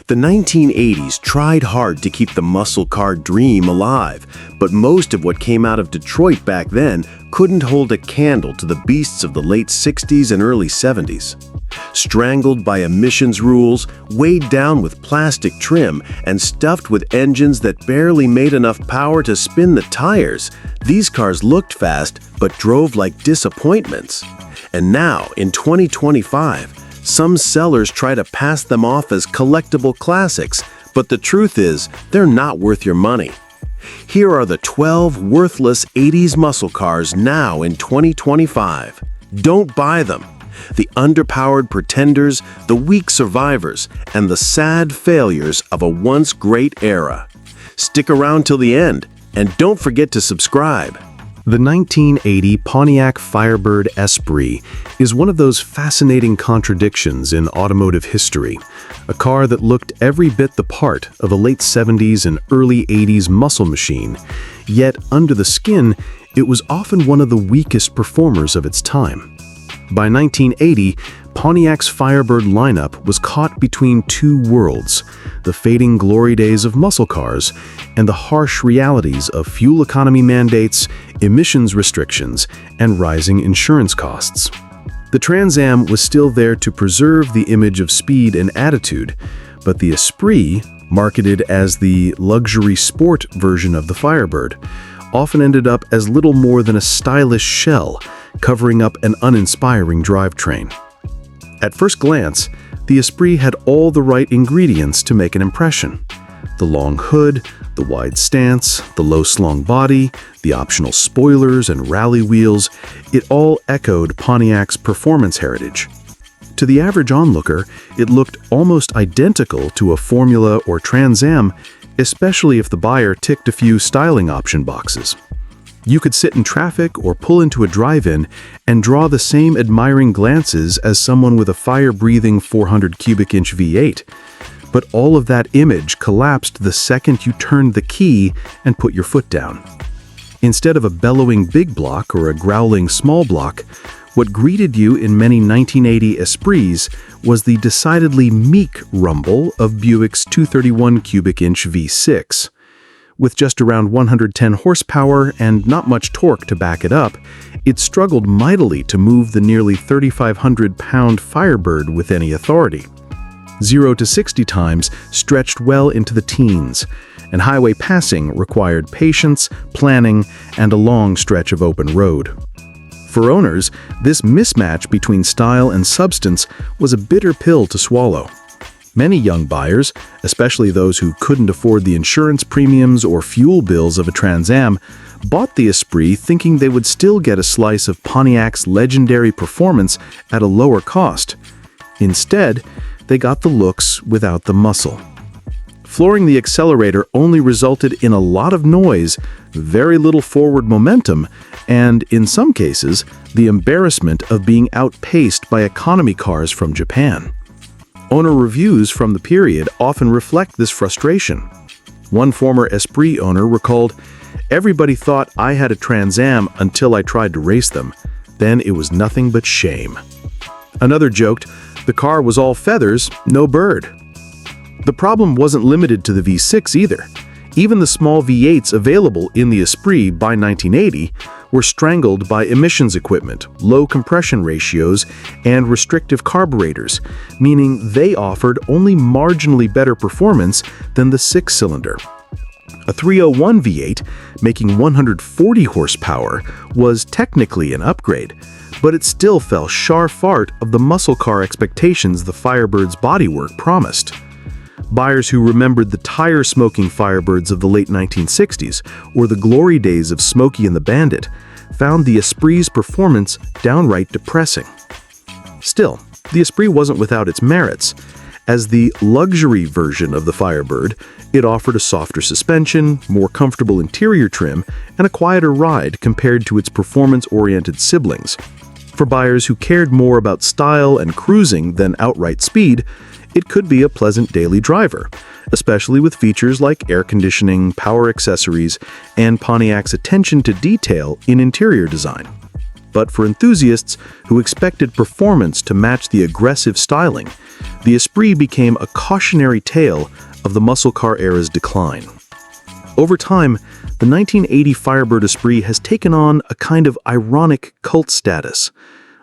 The 1980s tried hard to keep the muscle car dream alive, but most of what came out of Detroit back then couldn't hold a candle to the beasts of the late 60s and early 70s. Strangled by emissions rules, weighed down with plastic trim, and stuffed with engines that barely made enough power to spin the tires, these cars looked fast but drove like disappointments. And now, in 2025, some sellers try to pass them off as collectible classics, but the truth is, they're not worth your money. Here are the 12 worthless 80s muscle cars now in 2025. Don't buy them. The underpowered pretenders, the weak survivors, and the sad failures of a once great era. Stick around till the end, and don't forget to subscribe. The 1980 Pontiac Firebird Espri is one of those fascinating contradictions in automotive history, a car that looked every bit the part of a late 70s and early 80s muscle machine, yet under the skin, it was often one of the weakest performers of its time. By 1980, Pontiac's Firebird lineup was caught between two worlds, the fading glory days of muscle cars and the harsh realities of fuel economy mandates, emissions restrictions, and rising insurance costs. The Trans Am was still there to preserve the image of speed and attitude, but the Espri, marketed as the luxury sport version of the Firebird, often ended up as little more than a stylish shell, covering up an uninspiring drivetrain. At first glance, the Espri had all the right ingredients to make an impression. The long hood, the wide stance, the low-slung body, the optional spoilers and rally wheels, it all echoed Pontiac's performance heritage. To the average onlooker, it looked almost identical to a Formula or Trans Am, especially if the buyer ticked a few styling option boxes. You could sit in traffic or pull into a drive-in and draw the same admiring glances as someone with a fire-breathing 400 cubic inch V8. But all of that image collapsed the second you turned the key and put your foot down. Instead of a bellowing big block or a growling small block, what greeted you in many 1980 Espris was the decidedly meek rumble of Buick's 231 cubic inch V6. With just around 110 horsepower and not much torque to back it up, it struggled mightily to move the nearly 3,500-pound Firebird with any authority. 0 to 60 times stretched well into the teens, and highway passing required patience, planning, and a long stretch of open road. For owners, this mismatch between style and substance was a bitter pill to swallow. Many young buyers, especially those who couldn't afford the insurance premiums or fuel bills of a Trans Am, bought the Espri thinking they would still get a slice of Pontiac's legendary performance at a lower cost. Instead, they got the looks without the muscle. Flooring the accelerator only resulted in a lot of noise, very little forward momentum, and, in some cases, the embarrassment of being outpaced by economy cars from Japan. Owner reviews from the period often reflect this frustration. One former Espri owner recalled, "Everybody thought I had a Trans Am until I tried to race them. Then it was nothing but shame." Another joked, "The car was all feathers, no bird." The problem wasn't limited to the V6 either. Even the small V8s available in the Espri by 1980 were strangled by emissions equipment, low compression ratios, and restrictive carburetors, meaning they offered only marginally better performance than the six-cylinder. A 301 V8, making 140 horsepower, was technically an upgrade, but it still fell far of the muscle car expectations the Firebird's bodywork promised. Buyers who remembered the tire-smoking Firebirds of the late 1960s or the glory days of Smokey and the Bandit found the Espri's performance downright depressing. Still, the Espri wasn't without its merits. As the luxury version of the Firebird, it offered a softer suspension, more comfortable interior trim, and a quieter ride compared to its performance-oriented siblings. For buyers who cared more about style and cruising than outright speed, it could be a pleasant daily driver, especially with features like air conditioning, power accessories, and Pontiac's attention to detail in interior design. But for enthusiasts who expected performance to match the aggressive styling, the Espri became a cautionary tale of the muscle car era's decline. Over time, the 1980 Firebird Espri has taken on a kind of ironic cult status.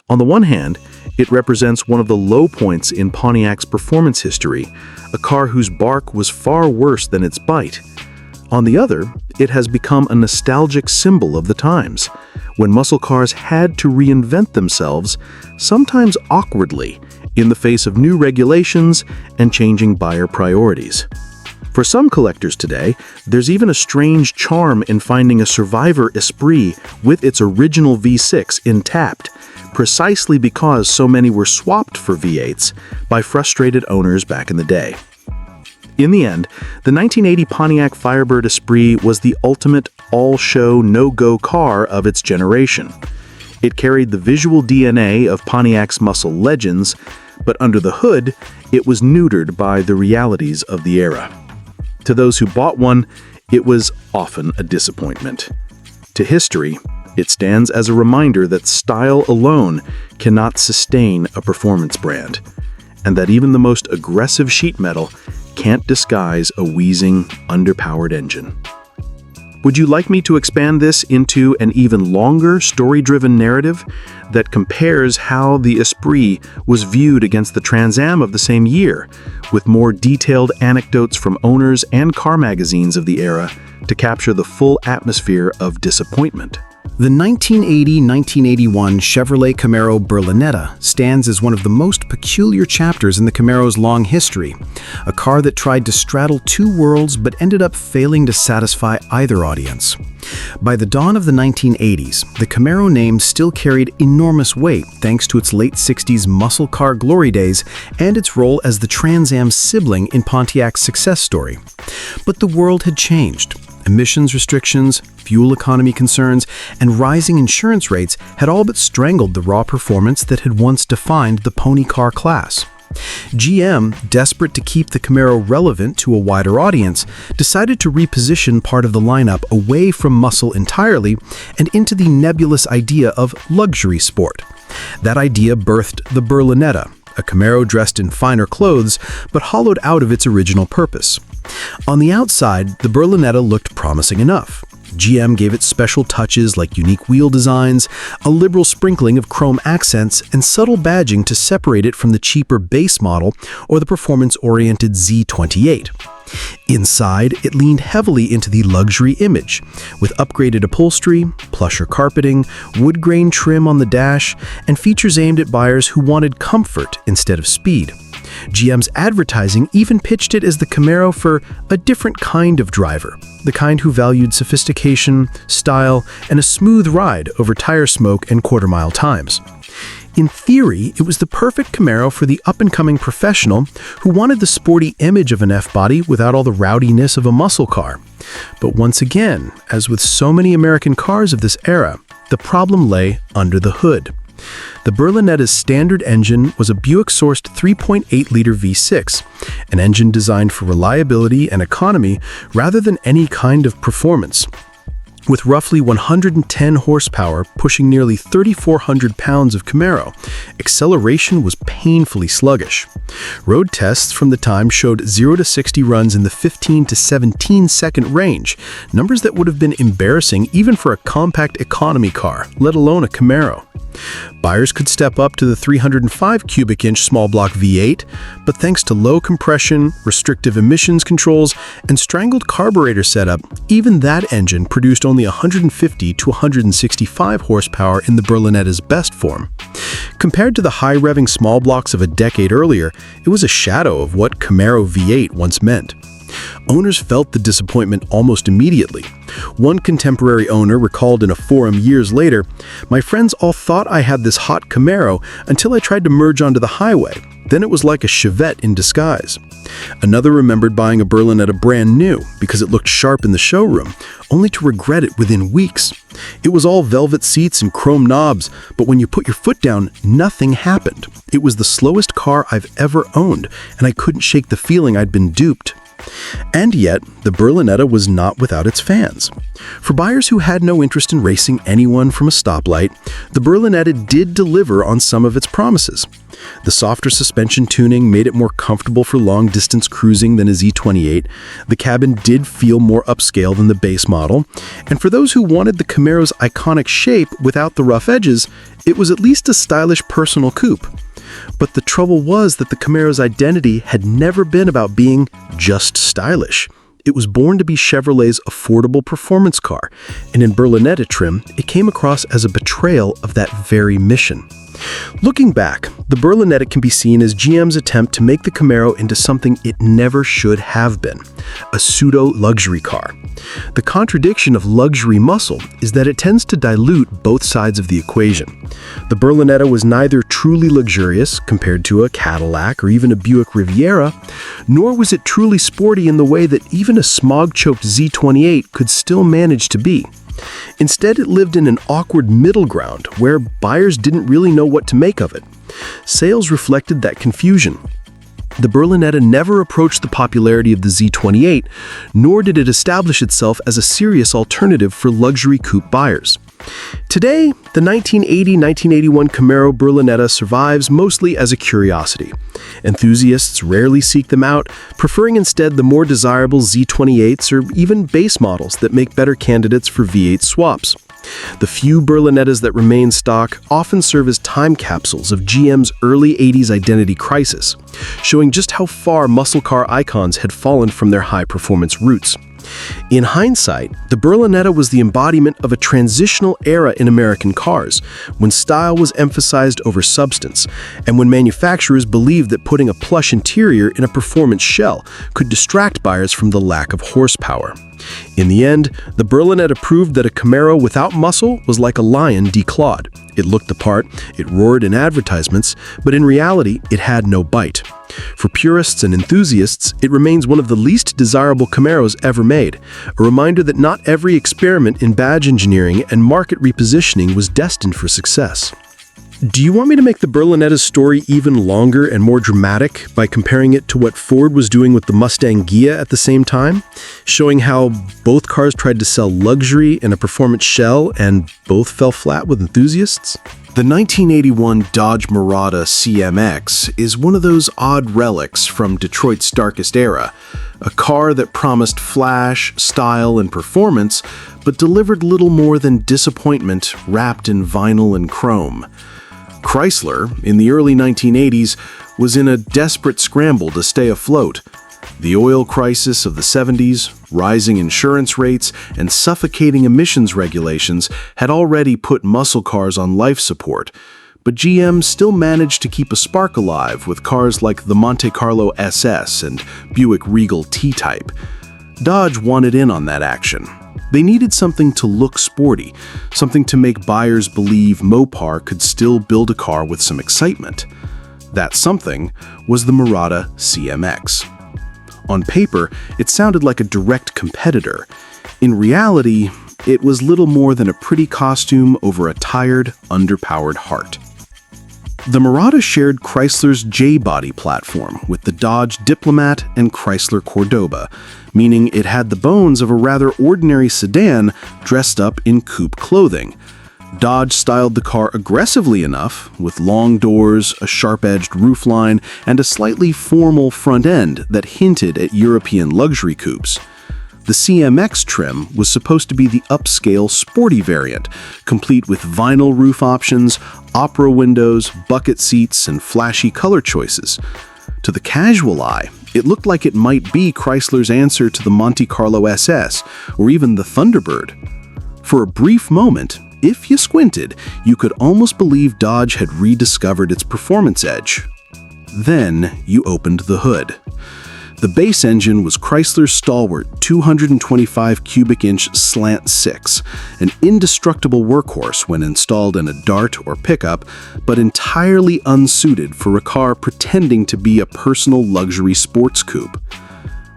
On the one hand, it represents one of the low points in Pontiac's performance history, a car whose bark was far worse than its bite. On the other, it has become a nostalgic symbol of the times, when muscle cars had to reinvent themselves, sometimes awkwardly, in the face of new regulations and changing buyer priorities. For some collectors today, there's even a strange charm in finding a survivor Espri with its original V6 intact, precisely because so many were swapped for V8s by frustrated owners back in the day. In the end, the 1980 Pontiac Firebird Espri was the ultimate all-show, no-go car of its generation. It carried the visual DNA of Pontiac's muscle legends, but under the hood, it was neutered by the realities of the era. To those who bought one, it was often a disappointment. To history, it stands as a reminder that style alone cannot sustain a performance brand, and that even the most aggressive sheet metal can't disguise a wheezing, underpowered engine. Would you like me to expand this into an even longer, story-driven narrative that compares how the Espri was viewed against the Trans Am of the same year, with more detailed anecdotes from owners and car magazines of the era to capture the full atmosphere of disappointment? The 1980-1981 Chevrolet Camaro Berlinetta stands as one of the most peculiar chapters in the Camaro's long history, a car that tried to straddle two worlds but ended up failing to satisfy either audience. By the dawn of the 1980s, the Camaro name still carried enormous weight thanks to its late 60s muscle car glory days and its role as the Trans Am sibling in Pontiac's success story. But the world had changed. Emissions restrictions, fuel economy concerns, and rising insurance rates had all but strangled the raw performance that had once defined the pony car class. GM, desperate to keep the Camaro relevant to a wider audience, decided to reposition part of the lineup away from muscle entirely and into the nebulous idea of luxury sport. That idea birthed the Berlinetta, a Camaro dressed in finer clothes but hollowed out of its original purpose. On the outside, the Berlinetta looked promising enough. GM gave it special touches like unique wheel designs, a liberal sprinkling of chrome accents, and subtle badging to separate it from the cheaper base model or the performance-oriented Z28. Inside, it leaned heavily into the luxury image, with upgraded upholstery, plusher carpeting, wood grain trim on the dash, and features aimed at buyers who wanted comfort instead of speed. GM's advertising even pitched it as the Camaro for a different kind of driver, the kind who valued sophistication, style, and a smooth ride over tire smoke and quarter-mile times. In theory, it was the perfect Camaro for the up-and-coming professional who wanted the sporty image of an F-body without all the rowdiness of a muscle car. But once again, as with so many American cars of this era, the problem lay under the hood. The Berlinetta's standard engine was a Buick-sourced 3.8-liter V6, an engine designed for reliability and economy rather than any kind of performance. With roughly 110 horsepower pushing nearly 3,400 pounds of Camaro, acceleration was painfully sluggish. Road tests from the time showed 0 to 60 runs in the 15 to 17-second range, numbers that would have been embarrassing even for a compact economy car, let alone a Camaro. Buyers could step up to the 305 cubic inch small block V8, but thanks to low compression, restrictive emissions controls, and strangled carburetor setup, even that engine produced only 150 to 165 horsepower in the Berlinetta's best form. Compared to the high-revving small blocks of a decade earlier, it was a shadow of what Camaro V8 once meant. Owners felt the disappointment almost immediately. One contemporary owner recalled in a forum years later, "My friends all thought I had this hot Camaro until I tried to merge onto the highway. Then it was like a Chevette in disguise." Another remembered buying a Berlinetta brand new because it looked sharp in the showroom, only to regret it within weeks. It was all velvet seats and chrome knobs, but when you put your foot down, nothing happened. It was the slowest car I've ever owned, and I couldn't shake the feeling I'd been duped. And yet, the Berlinetta was not without its fans. For buyers who had no interest in racing anyone from a stoplight, the Berlinetta did deliver on some of its promises. The softer suspension tuning made it more comfortable for long-distance cruising than a Z28. The cabin did feel more upscale than the base model. And for those who wanted the Camaro's iconic shape without the rough edges, it was at least a stylish personal coupe. But the trouble was that the Camaro's identity had never been about being just stylish. It was born to be Chevrolet's affordable performance car, and in Berlinetta trim, it came across as a betrayal of that very mission. Looking back, the Berlinetta can be seen as GM's attempt to make the Camaro into something it never should have been, a pseudo-luxury car. The contradiction of luxury muscle is that it tends to dilute both sides of the equation. The Berlinetta was neither truly luxurious compared to a Cadillac or even a Buick Riviera, nor was it truly sporty in the way that even a smog-choked Z28 could still manage to be. Instead, it lived in an awkward middle ground where buyers didn't really know what to make of it. Sales reflected that confusion. The Berlinetta never approached the popularity of the Z28, nor did it establish itself as a serious alternative for luxury coupe buyers. Today, the 1980-1981 Camaro Berlinetta survives mostly as a curiosity. Enthusiasts rarely seek them out, preferring instead the more desirable Z28s or even base models that make better candidates for V8 swaps. The few Berlinettas that remain stock often serve as time capsules of GM's early 80s identity crisis, showing just how far muscle car icons had fallen from their high-performance roots. In hindsight, the Berlinetta was the embodiment of a transitional era in American cars, when style was emphasized over substance, and when manufacturers believed that putting a plush interior in a performance shell could distract buyers from the lack of horsepower. In the end, the Berlinetta proved that a Camaro without muscle was like a lion declawed. It looked the part, it roared in advertisements, but in reality, it had no bite. For purists and enthusiasts, it remains one of the least desirable Camaros ever made, a reminder that not every experiment in badge engineering and market repositioning was destined for success. Do you want me to make the Berlinetta's story even longer and more dramatic by comparing it to what Ford was doing with the Mustang Ghia at the same time, showing how both cars tried to sell luxury in a performance shell and both fell flat with enthusiasts? The 1981 Dodge Mirada CMX is one of those odd relics from Detroit's darkest era, a car that promised flash, style, and performance, but delivered little more than disappointment wrapped in vinyl and chrome. Chrysler, in the early 1980s, was in a desperate scramble to stay afloat. The oil crisis of the 70s, rising insurance rates, and suffocating emissions regulations had already put muscle cars on life support, but GM still managed to keep a spark alive with cars like the Monte Carlo SS and Buick Regal T-Type. Dodge wanted in on that action. They needed something to look sporty, something to make buyers believe Mopar could still build a car with some excitement. That something was the Mirada CMX. On paper, it sounded like a direct competitor. In reality, it was little more than a pretty costume over a tired, underpowered heart. The Mirada shared Chrysler's J-body platform with the Dodge Diplomat and Chrysler Cordoba, meaning it had the bones of a rather ordinary sedan dressed up in coupe clothing. Dodge styled the car aggressively enough, with long doors, a sharp-edged roofline, and a slightly formal front end that hinted at European luxury coupes. The CMX trim was supposed to be the upscale sporty variant, complete with vinyl roof options, opera windows, bucket seats, and flashy color choices. To the casual eye, it looked like it might be Chrysler's answer to the Monte Carlo SS, or even the Thunderbird. For a brief moment, if you squinted, you could almost believe Dodge had rediscovered its performance edge. Then you opened the hood. The base engine was Chrysler's stalwart 225 cubic inch Slant 6, an indestructible workhorse when installed in a Dart or pickup, but entirely unsuited for a car pretending to be a personal luxury sports coupe.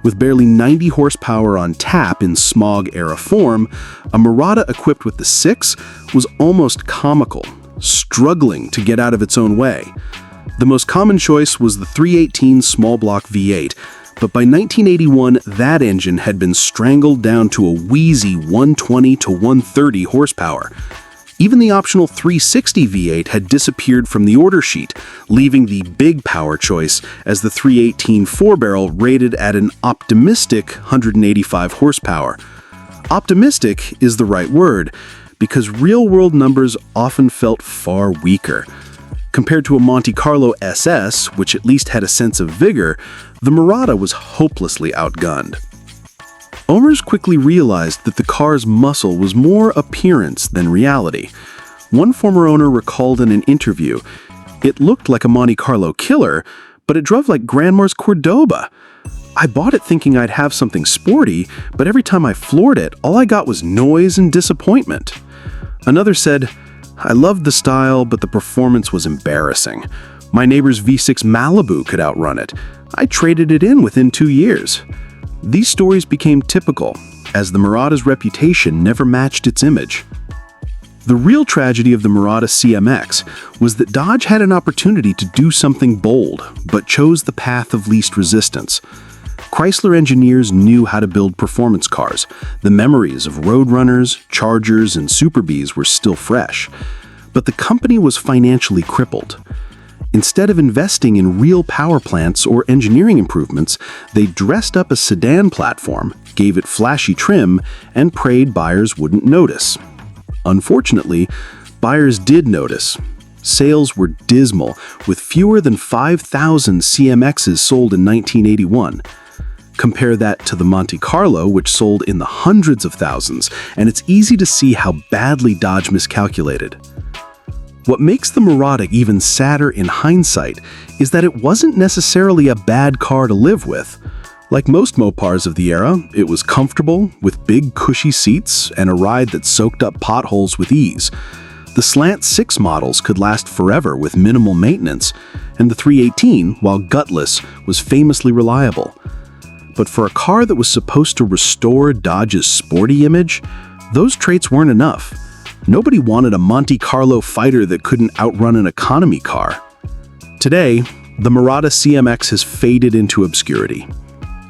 With barely 90 horsepower on tap in smog-era form, a Mirada equipped with the 6 was almost comical, struggling to get out of its own way. The most common choice was the 318 small block V8, But by 1981, that engine had been strangled down to a wheezy 120 to 130 horsepower. Even the optional 360 V8 had disappeared from the order sheet, leaving the big power choice as the 318 4-barrel rated at an optimistic 185 horsepower. Optimistic is the right word, because real-world numbers often felt far weaker. Compared to a Monte Carlo SS, which at least had a sense of vigor, the Mirada was hopelessly outgunned. Owners quickly realized that the car's muscle was more appearance than reality. One former owner recalled in an interview, "It looked like a Monte Carlo killer, but it drove like Grandma's Cordoba. I bought it thinking I'd have something sporty, but every time I floored it, all I got was noise and disappointment." Another said, "I loved the style, but the performance was embarrassing. My neighbor's V6 Malibu could outrun it. I traded it in within 2 years." These stories became typical, as the Mirada's reputation never matched its image. The real tragedy of the Mirada CMX was that Dodge had an opportunity to do something bold, but chose the path of least resistance. Chrysler engineers knew how to build performance cars. The memories of Roadrunners, Chargers, and Super Bs were still fresh. But the company was financially crippled. Instead of investing in real power plants or engineering improvements, they dressed up a sedan platform, gave it flashy trim, and prayed buyers wouldn't notice. Unfortunately, buyers did notice. Sales were dismal, with fewer than 5,000 CMXs sold in 1981. Compare that to the Monte Carlo, which sold in the hundreds of thousands, and it's easy to see how badly Dodge miscalculated. What makes the Mirada even sadder in hindsight is that it wasn't necessarily a bad car to live with. Like most Mopars of the era, it was comfortable, with big cushy seats and a ride that soaked up potholes with ease. The Slant 6 models could last forever with minimal maintenance, and the 318, while gutless, was famously reliable. But for a car that was supposed to restore Dodge's sporty image, those traits weren't enough. Nobody wanted a Monte Carlo fighter that couldn't outrun an economy car. Today, the Mirada CMX has faded into obscurity.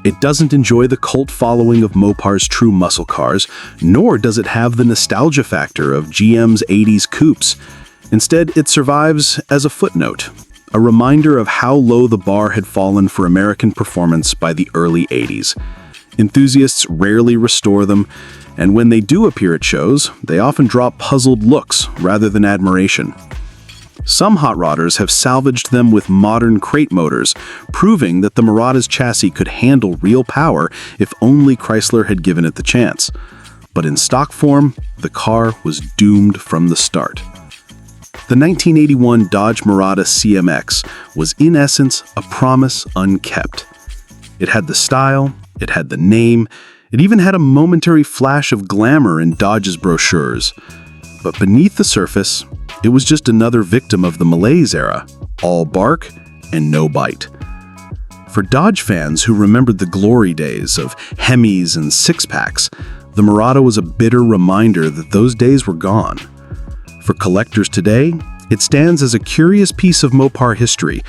It doesn't enjoy the cult following of Mopar's true muscle cars, nor does it have the nostalgia factor of GM's 80s coupes. Instead, it survives as a footnote, a reminder of how low the bar had fallen for American performance by the early 80s. Enthusiasts rarely restore them, and when they do appear at shows, they often draw puzzled looks rather than admiration. Some hot rodders have salvaged them with modern crate motors, proving that the Mirada's chassis could handle real power if only Chrysler had given it the chance. But in stock form, the car was doomed from the start. The 1981 Dodge Mirada CMX was in essence a promise unkept. It had the style, it had the name, it even had a momentary flash of glamour in Dodge's brochures. But beneath the surface, it was just another victim of the malaise era, all bark and no bite. For Dodge fans who remembered the glory days of Hemis and six-packs, the Mirada was a bitter reminder that those days were gone. For collectors today, it stands as a curious piece of Mopar history,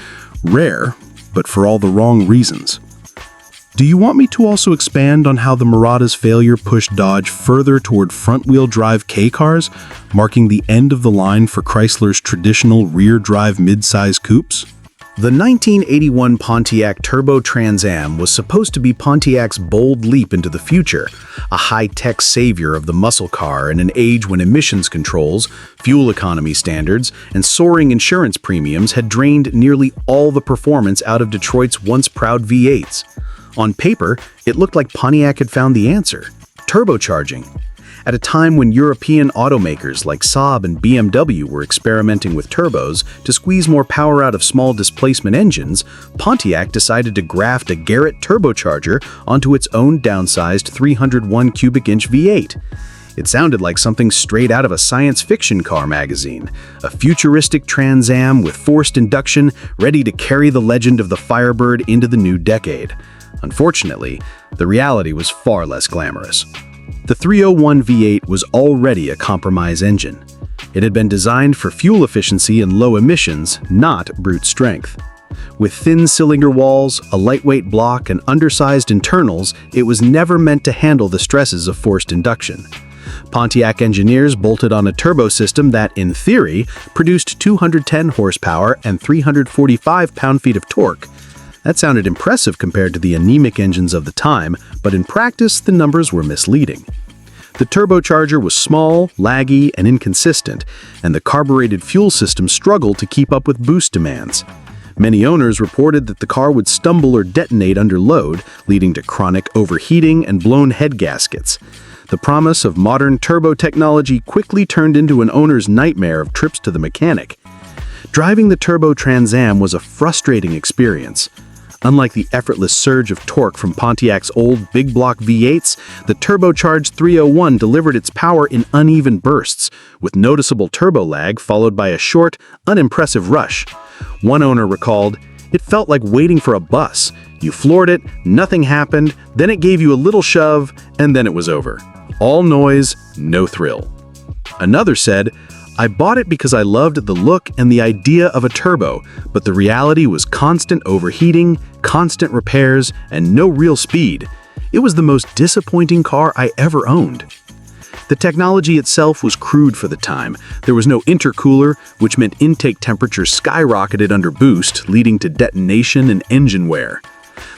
rare, but for all the wrong reasons. Do you want me to also expand on how the Mirada's failure pushed Dodge further toward front-wheel drive K cars, marking the end of the line for Chrysler's traditional rear-drive midsize coupes? The 1981 Pontiac Turbo Trans Am was supposed to be Pontiac's bold leap into the future, a high-tech savior of the muscle car in an age when emissions controls, fuel economy standards, and soaring insurance premiums had drained nearly all the performance out of Detroit's once proud V8s. On paper, it looked like Pontiac had found the answer: turbocharging. At a time when European automakers like Saab and BMW were experimenting with turbos to squeeze more power out of small displacement engines, Pontiac decided to graft a Garrett turbocharger onto its own downsized 301 cubic inch V8. It sounded like something straight out of a science fiction car magazine, a futuristic Trans Am with forced induction ready to carry the legend of the Firebird into the new decade. Unfortunately, the reality was far less glamorous. The 301 V8 was already a compromise engine. It had been designed for fuel efficiency and low emissions, not brute strength. With thin cylinder walls, a lightweight block, and undersized internals, it was never meant to handle the stresses of forced induction. Pontiac engineers bolted on a turbo system that, in theory, produced 210 horsepower and 345 pound-feet of torque. That sounded impressive compared to the anemic engines of the time, but in practice, the numbers were misleading. The turbocharger was small, laggy, and inconsistent, and the carbureted fuel system struggled to keep up with boost demands. Many owners reported that the car would stumble or detonate under load, leading to chronic overheating and blown head gaskets. The promise of modern turbo technology quickly turned into an owner's nightmare of trips to the mechanic. Driving the Turbo Trans Am was a frustrating experience. Unlike the effortless surge of torque from Pontiac's old big block V8s, the turbocharged 301 delivered its power in uneven bursts, with noticeable turbo lag followed by a short, unimpressive rush. One owner recalled, "It felt like waiting for a bus. You floored it, nothing happened, then it gave you a little shove, and then it was over. All noise, no thrill." Another said, "I bought it because I loved the look and the idea of a turbo, but the reality was constant overheating, constant repairs, and no real speed. It was the most disappointing car I ever owned." The technology itself was crude for the time. There was no intercooler, which meant intake temperatures skyrocketed under boost, leading to detonation and engine wear.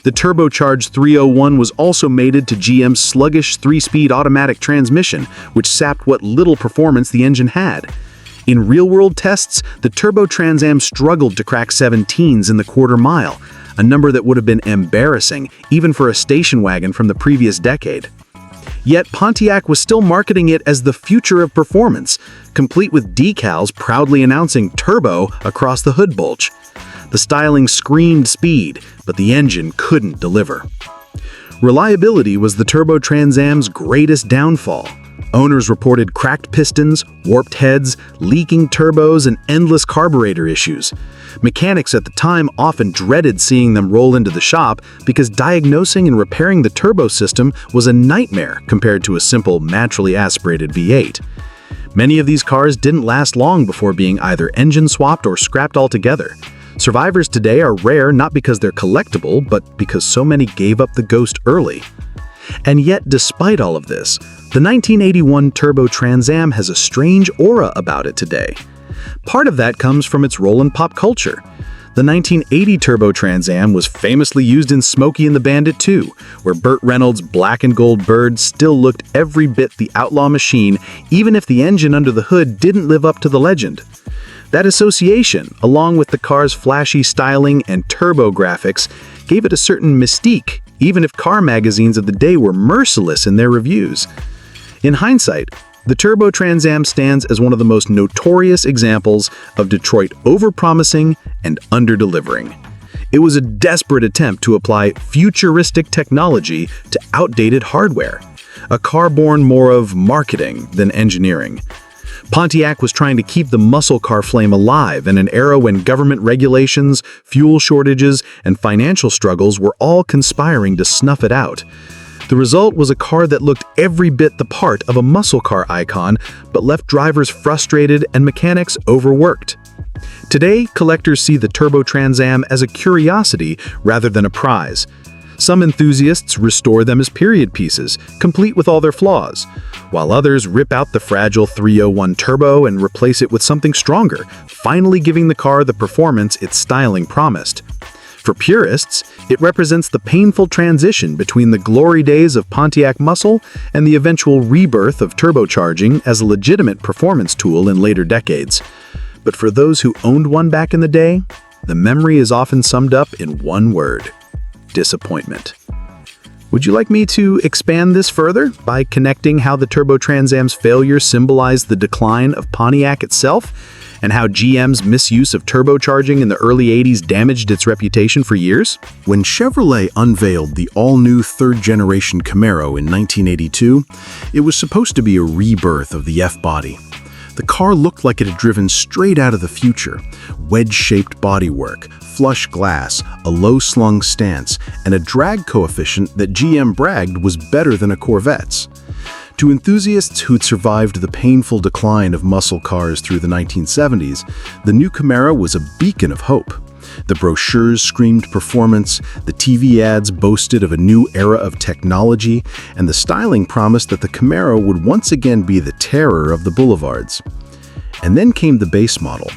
The turbocharged 301 was also mated to GM's sluggish 3-speed automatic transmission, which sapped what little performance the engine had. In real-world tests, the Turbo Trans Am struggled to crack 17s in the quarter mile, a number that would have been embarrassing even for a station wagon from the previous decade. Yet Pontiac was still marketing it as the future of performance, complete with decals proudly announcing turbo across the hood bulge. The styling screamed speed, but the engine couldn't deliver. Reliability was the Turbo Trans Am's greatest downfall. Owners reported cracked pistons, warped heads, leaking turbos, and endless carburetor issues. Mechanics at the time often dreaded seeing them roll into the shop because diagnosing and repairing the turbo system was a nightmare compared to a simple, naturally aspirated V8. Many of these cars didn't last long before being either engine swapped or scrapped altogether. Survivors today are rare not because they're collectible, but because so many gave up the ghost early. And yet, despite all of this, the 1981 Turbo Trans Am has a strange aura about it today. Part of that comes from its role in pop culture. The 1980 Turbo Trans Am was famously used in Smokey and the Bandit 2, where Burt Reynolds' black and gold bird still looked every bit the outlaw machine, even if the engine under the hood didn't live up to the legend. That association, along with the car's flashy styling and turbo graphics, gave it a certain mystique, even if car magazines of the day were merciless in their reviews. In hindsight, the Turbo Trans Am stands as one of the most notorious examples of Detroit overpromising and underdelivering. It was a desperate attempt to apply futuristic technology to outdated hardware, a car born more of marketing than engineering. Pontiac was trying to keep the muscle car flame alive in an era when government regulations, fuel shortages, and financial struggles were all conspiring to snuff it out. The result was a car that looked every bit the part of a muscle car icon, but left drivers frustrated and mechanics overworked. Today, collectors see the Turbo Trans Am as a curiosity rather than a prize. Some enthusiasts restore them as period pieces, complete with all their flaws, while others rip out the fragile 301 Turbo and replace it with something stronger, finally giving the car the performance its styling promised. For purists, it represents the painful transition between the glory days of Pontiac muscle and the eventual rebirth of turbocharging as a legitimate performance tool in later decades. But for those who owned one back in the day, the memory is often summed up in one word: disappointment. Would you like me to expand this further by connecting how the Turbo Trans Am's failure symbolized the decline of Pontiac itself, and how GM's misuse of turbocharging in the early 80s damaged its reputation for years? When Chevrolet unveiled the all-new third-generation Camaro in 1982, it was supposed to be a rebirth of the F-body. The car looked like it had driven straight out of the future. Wedge-shaped bodywork, flush glass, a low-slung stance, and a drag coefficient that GM bragged was better than a Corvette's. To enthusiasts who'd survived the painful decline of muscle cars through the 1970s, the new Camaro was a beacon of hope. The brochures screamed performance, the TV ads boasted of a new era of technology, and the styling promised that the Camaro would once again be the terror of the boulevards. And then came the base model,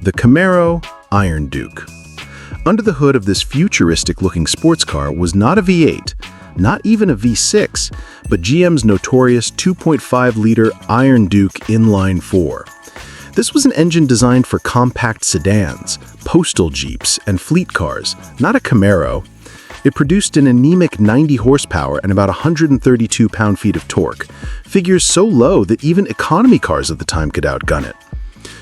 the Camaro Iron Duke. Under the hood of this futuristic-looking sports car was not a V8, not even a V6, but GM's notorious 2.5-liter Iron Duke inline-4. This was an engine designed for compact sedans, postal jeeps, and fleet cars, not a Camaro. It produced an anemic 90 horsepower and about 132 pound-feet of torque, figures so low that even economy cars of the time could outgun it.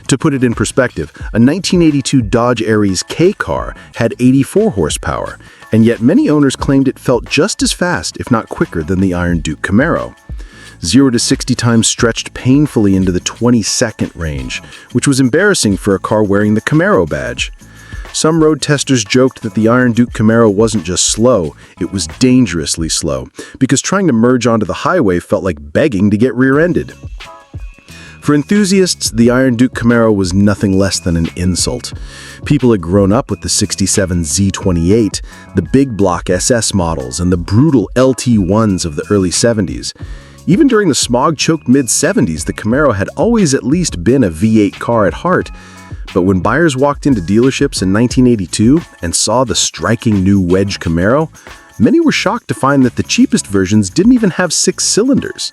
To put it in perspective, a 1982 Dodge Aries K car had 84 horsepower, and yet many owners claimed it felt just as fast, if not quicker, than the Iron Duke Camaro. 0 to 60 times stretched painfully into the 20-second range, which was embarrassing for a car wearing the Camaro badge. Some road testers joked that the Iron Duke Camaro wasn't just slow, it was dangerously slow, because trying to merge onto the highway felt like begging to get rear-ended. For enthusiasts, the Iron Duke Camaro was nothing less than an insult. People had grown up with the 67 Z28, the big block SS models, and the brutal LT1s of the early 70s. Even during the smog-choked mid-70s, the Camaro had always at least been a V8 car at heart. But when buyers walked into dealerships in 1982 and saw the striking new wedge Camaro, many were shocked to find that the cheapest versions didn't even have 6 cylinders.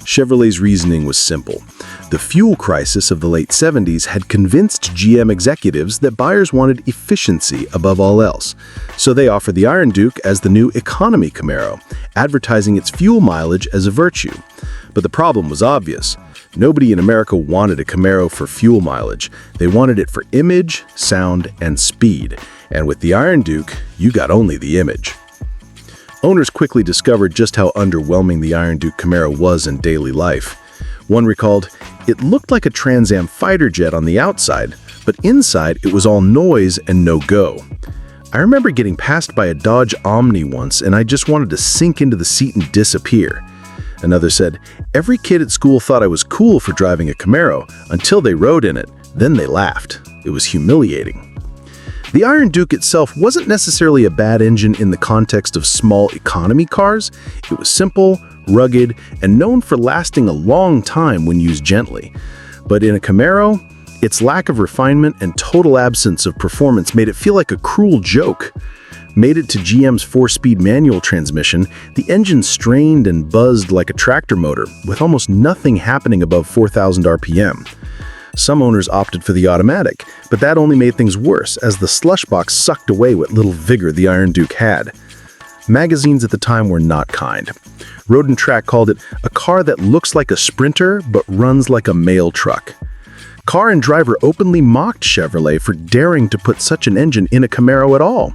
Chevrolet's reasoning was simple. The fuel crisis of the late 70s had convinced GM executives that buyers wanted efficiency above all else. So they offered the Iron Duke as the new economy Camaro, advertising its fuel mileage as a virtue. But the problem was obvious. Nobody in America wanted a Camaro for fuel mileage. They wanted it for image, sound, and speed. And with the Iron Duke, you got only the image. Owners quickly discovered just how underwhelming the Iron Duke Camaro was in daily life. One recalled, "It looked like a Trans Am fighter jet on the outside, but inside it was all noise and no go. I remember getting passed by a Dodge Omni once and I just wanted to sink into the seat and disappear." Another said, "Every kid at school thought I was cool for driving a Camaro until they rode in it. Then they laughed. It was humiliating." The Iron Duke itself wasn't necessarily a bad engine in the context of small economy cars. It was simple, rugged, and known for lasting a long time when used gently. But in a Camaro, its lack of refinement and total absence of performance made it feel like a cruel joke. Made it to GM's 4-speed manual transmission, the engine strained and buzzed like a tractor motor, with almost nothing happening above 4,000 RPM. Some owners opted for the automatic, but that only made things worse as the slush box sucked away what little vigor the Iron Duke had. Magazines at the time were not kind. Road and Track called it a car that looks like a Sprinter but runs like a mail truck. Car and Driver openly mocked Chevrolet for daring to put such an engine in a Camaro at all.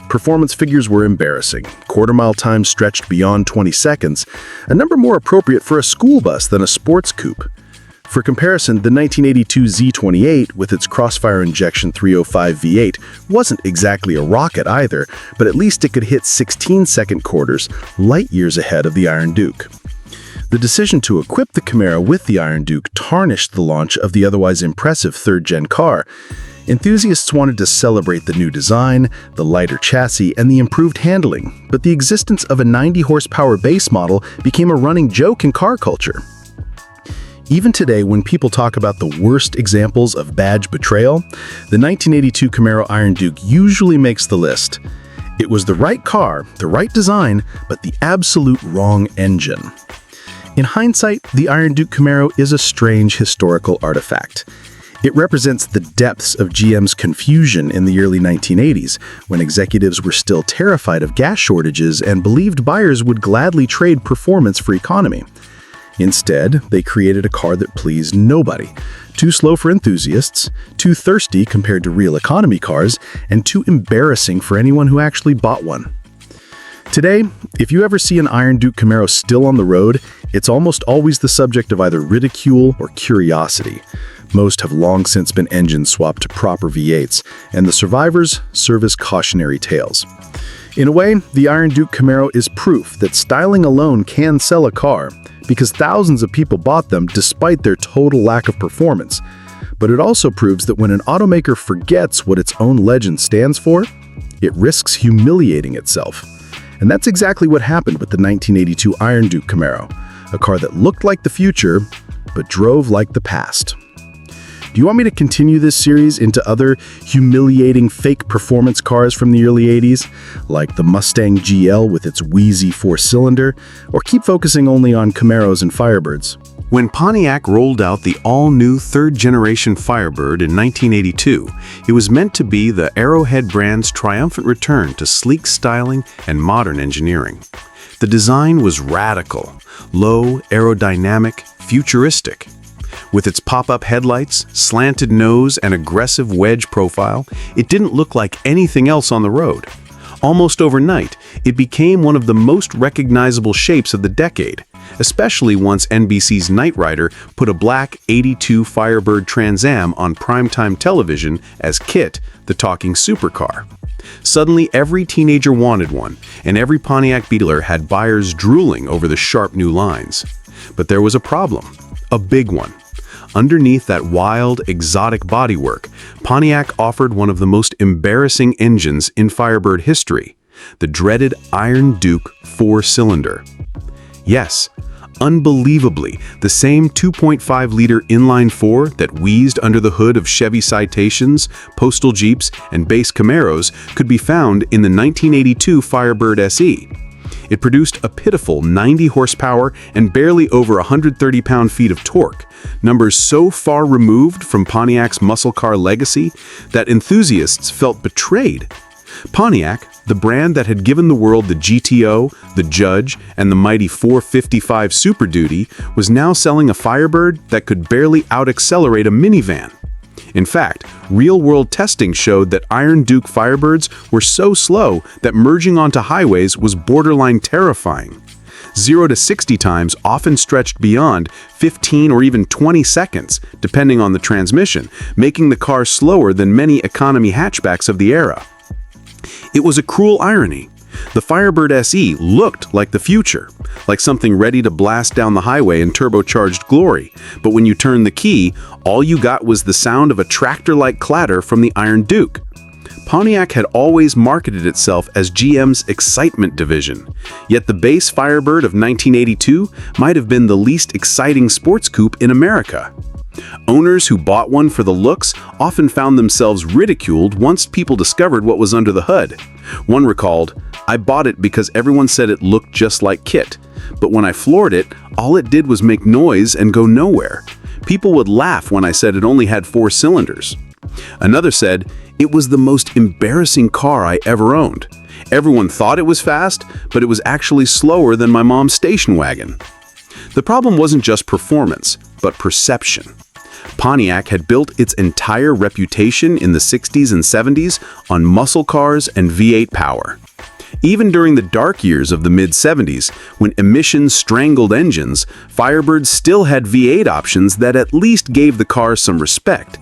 Performance figures were embarrassing. Quarter-mile time stretched beyond 20 seconds, a number more appropriate for a school bus than a sports coupe. For comparison, the 1982 Z28, with its Crossfire injection 305 V8, wasn't exactly a rocket either, but at least it could hit 16-second quarters, light years ahead of the Iron Duke. The decision to equip the Camaro with the Iron Duke tarnished the launch of the otherwise impressive third-gen car. Enthusiasts wanted to celebrate the new design, the lighter chassis, and the improved handling, but the existence of a 90-horsepower base model became a running joke in car culture. Even today, when people talk about the worst examples of badge betrayal, the 1982 Camaro Iron Duke usually makes the list. It was the right car, the right design, but the absolute wrong engine. In hindsight, the Iron Duke Camaro is a strange historical artifact. It represents the depths of GM's confusion in the early 1980s, when executives were still terrified of gas shortages and believed buyers would gladly trade performance for economy. Instead, they created a car that pleased nobody. Too slow for enthusiasts, too thirsty compared to real economy cars, and too embarrassing for anyone who actually bought one. Today, if you ever see an Iron Duke Camaro still on the road, it's almost always the subject of either ridicule or curiosity. Most have long since been engine swapped to proper V8s, and the survivors serve as cautionary tales. In a way, the Iron Duke Camaro is proof that styling alone can sell a car, because thousands of people bought them despite their total lack of performance. But it also proves that when an automaker forgets what its own legend stands for, it risks humiliating itself. And that's exactly what happened with the 1982 Iron Duke Camaro, a car that looked like the future, but drove like the past. Do you want me to continue this series into other humiliating fake performance cars from the early 80s, like the Mustang GL with its wheezy four-cylinder, or keep focusing only on Camaros and Firebirds? When Pontiac rolled out the all-new third-generation Firebird in 1982, it was meant to be the Arrowhead brand's triumphant return to sleek styling and modern engineering. The design was radical, low, aerodynamic, futuristic. With its pop-up headlights, slanted nose, and aggressive wedge profile, it didn't look like anything else on the road. Almost overnight, it became one of the most recognizable shapes of the decade, especially once NBC's Knight Rider put a black '82 Firebird Trans Am on primetime television as KITT, the talking supercar. Suddenly, every teenager wanted one, and every Pontiac dealer had buyers drooling over the sharp new lines. But there was a problem, a big one. Underneath that wild, exotic bodywork, Pontiac offered one of the most embarrassing engines in Firebird history, the dreaded Iron Duke four-cylinder. Yes, unbelievably, the same 2.5-liter inline-four that wheezed under the hood of Chevy Citations, Postal Jeeps, and base Camaros could be found in the 1982 Firebird SE. It produced a pitiful 90 horsepower and barely over 130 pound-feet of torque, numbers so far removed from Pontiac's muscle car legacy that enthusiasts felt betrayed. Pontiac, the brand that had given the world the GTO, the Judge, and the mighty 455 Super Duty, was now selling a Firebird that could barely out-accelerate a minivan. In fact, real-world testing showed that Iron Duke Firebirds were so slow that merging onto highways was borderline terrifying. 0 to 60 times often stretched beyond 15 or even 20 seconds, depending on the transmission, making the car slower than many economy hatchbacks of the era. It was a cruel irony. The Firebird SE looked like the future, like something ready to blast down the highway in turbocharged glory, but when you turned the key, all you got was the sound of a tractor-like clatter from the Iron Duke. Pontiac had always marketed itself as GM's excitement division, yet the base Firebird of 1982 might have been the least exciting sports coupe in America. Owners who bought one for the looks often found themselves ridiculed once people discovered what was under the hood. One recalled, "I bought it because everyone said it looked just like KITT, but when I floored it, all it did was make noise and go nowhere. People would laugh when I said it only had 4 cylinders." Another said, "It was the most embarrassing car I ever owned. Everyone thought it was fast, but it was actually slower than my mom's station wagon." The problem wasn't just performance, but perception. Pontiac had built its entire reputation in the 60s and 70s on muscle cars and V8 power. Even during the dark years of the mid-70s, when emissions strangled engines, Firebird still had V8 options that at least gave the car some respect.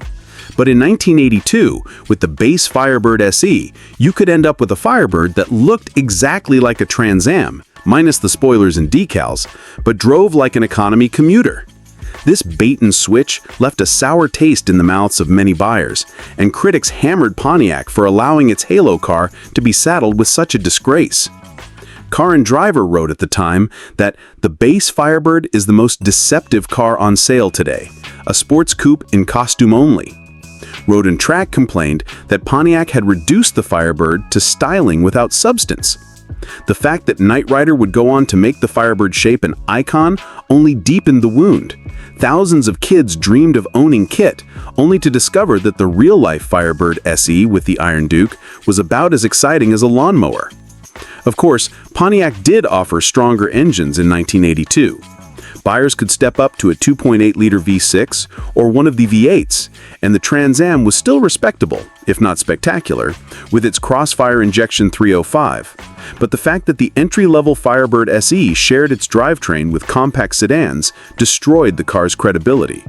But in 1982, with the base Firebird SE, you could end up with a Firebird that looked exactly like a Trans Am, minus the spoilers and decals, but drove like an economy commuter. This bait-and-switch left a sour taste in the mouths of many buyers, and critics hammered Pontiac for allowing its Halo car to be saddled with such a disgrace. Car and Driver wrote at the time that the base Firebird is the most deceptive car on sale today, a sports coupe in costume only. Road and Track complained that Pontiac had reduced the Firebird to styling without substance. The fact that Knight Rider would go on to make the Firebird shape an icon only deepened the wound. Thousands of kids dreamed of owning KITT, only to discover that the real-life Firebird SE with the Iron Duke was about as exciting as a lawnmower. Of course, Pontiac did offer stronger engines in 1982. Buyers could step up to a 2.8-liter V6 or one of the V8s, and the Trans Am was still respectable, if not spectacular, with its Crossfire Injection 305. But the fact that the entry-level Firebird SE shared its drivetrain with compact sedans destroyed the car's credibility.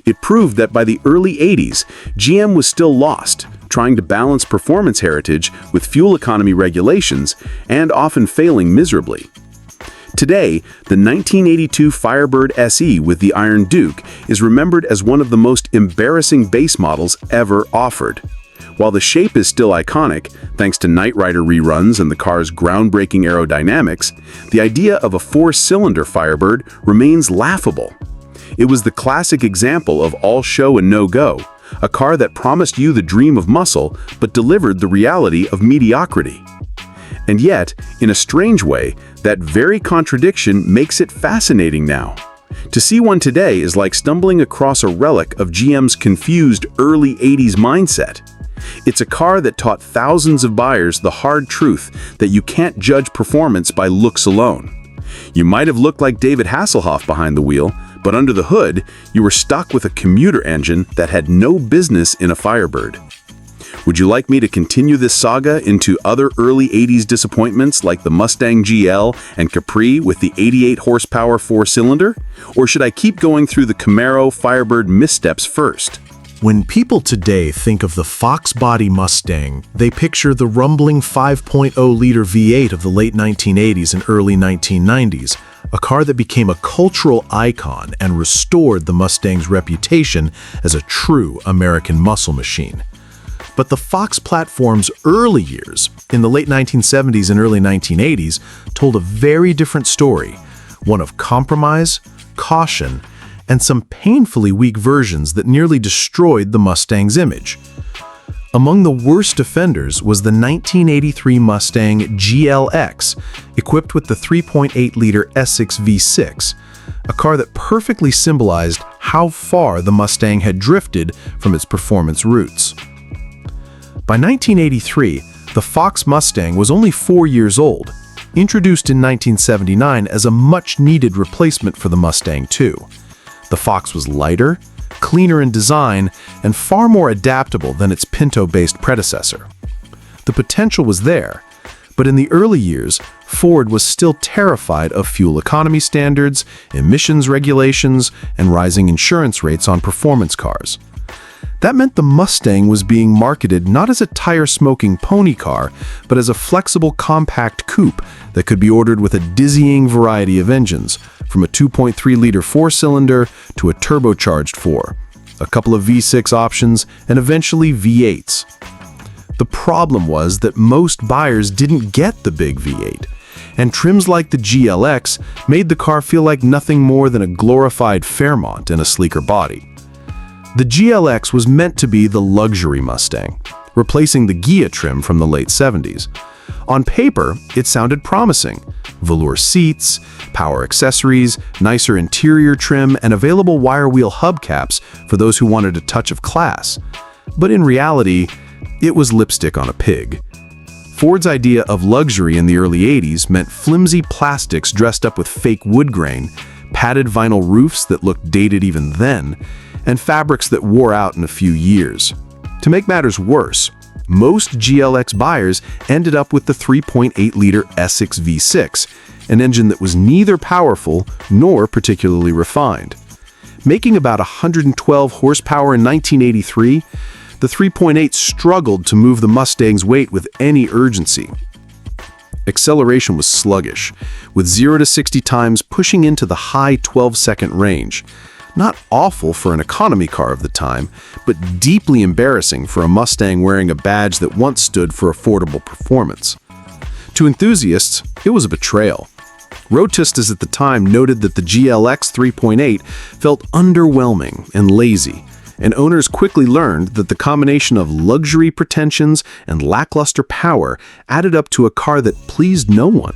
It proved that by the early 80s, GM was still lost, trying to balance performance heritage with fuel economy regulations, and often failing miserably. Today, the 1982 Firebird SE with the Iron Duke is remembered as one of the most embarrassing base models ever offered. While the shape is still iconic, thanks to Knight Rider reruns and the car's groundbreaking aerodynamics, the idea of a four-cylinder Firebird remains laughable. It was the classic example of all show and no go, a car that promised you the dream of muscle but delivered the reality of mediocrity. And yet, in a strange way, that very contradiction makes it fascinating now. To see one today is like stumbling across a relic of GM's confused early 80s mindset. It's a car that taught thousands of buyers the hard truth that you can't judge performance by looks alone. You might have looked like David Hasselhoff behind the wheel, but under the hood, you were stuck with a commuter engine that had no business in a Firebird. Would you like me to continue this saga into other early 80s disappointments like the Mustang GL and Capri with the 88 horsepower four-cylinder? Or should I keep going through the Camaro Firebird missteps first? When people today think of the Fox body Mustang, they picture the rumbling 5.0-liter V8 of the late 1980s and early 1990s, a car that became a cultural icon and restored the Mustang's reputation as a true American muscle machine. But the Fox platform's early years, in the late 1970s and early 1980s, told a very different story, one of compromise, caution, and some painfully weak versions that nearly destroyed the Mustang's image. Among the worst offenders was the 1983 Mustang GLX, equipped with the 3.8-liter S6 V6, a car that perfectly symbolized how far the Mustang had drifted from its performance roots. By 1983, the Fox Mustang was only 4 years old, introduced in 1979 as a much-needed replacement for the Mustang II. The Fox was lighter, cleaner in design, and far more adaptable than its Pinto-based predecessor. The potential was there, but in the early years, Ford was still terrified of fuel economy standards, emissions regulations, and rising insurance rates on performance cars. That meant the Mustang was being marketed not as a tire-smoking pony car, but as a flexible compact coupe that could be ordered with a dizzying variety of engines, from a 2.3-liter four-cylinder to a turbocharged four, a couple of V6 options, and eventually V8s. The problem was that most buyers didn't get the big V8, and trims like the GLX made the car feel like nothing more than a glorified Fairmont in a sleeker body. The GLX was meant to be the luxury Mustang, replacing the Ghia trim from the late 70s. On paper, it sounded promising. Velour seats, power accessories, nicer interior trim, and available wire wheel hubcaps for those who wanted a touch of class. But in reality, it was lipstick on a pig. Ford's idea of luxury in the early 80s meant flimsy plastics dressed up with fake wood grain, padded vinyl roofs that looked dated even then, and fabrics that wore out in a few years. To make matters worse, most GLX buyers ended up with the 3.8-liter S6 V6, an engine that was neither powerful nor particularly refined. Making about 112 horsepower in 1983, the 3.8 struggled to move the Mustang's weight with any urgency. Acceleration was sluggish, with 0 to 60 times pushing into the high 12-second range. Not awful for an economy car of the time, but deeply embarrassing for a Mustang wearing a badge that once stood for affordable performance. To enthusiasts, it was a betrayal. Roadsters at the time noted that the GLX 3.8 felt underwhelming and lazy, and owners quickly learned that the combination of luxury pretensions and lackluster power added up to a car that pleased no one.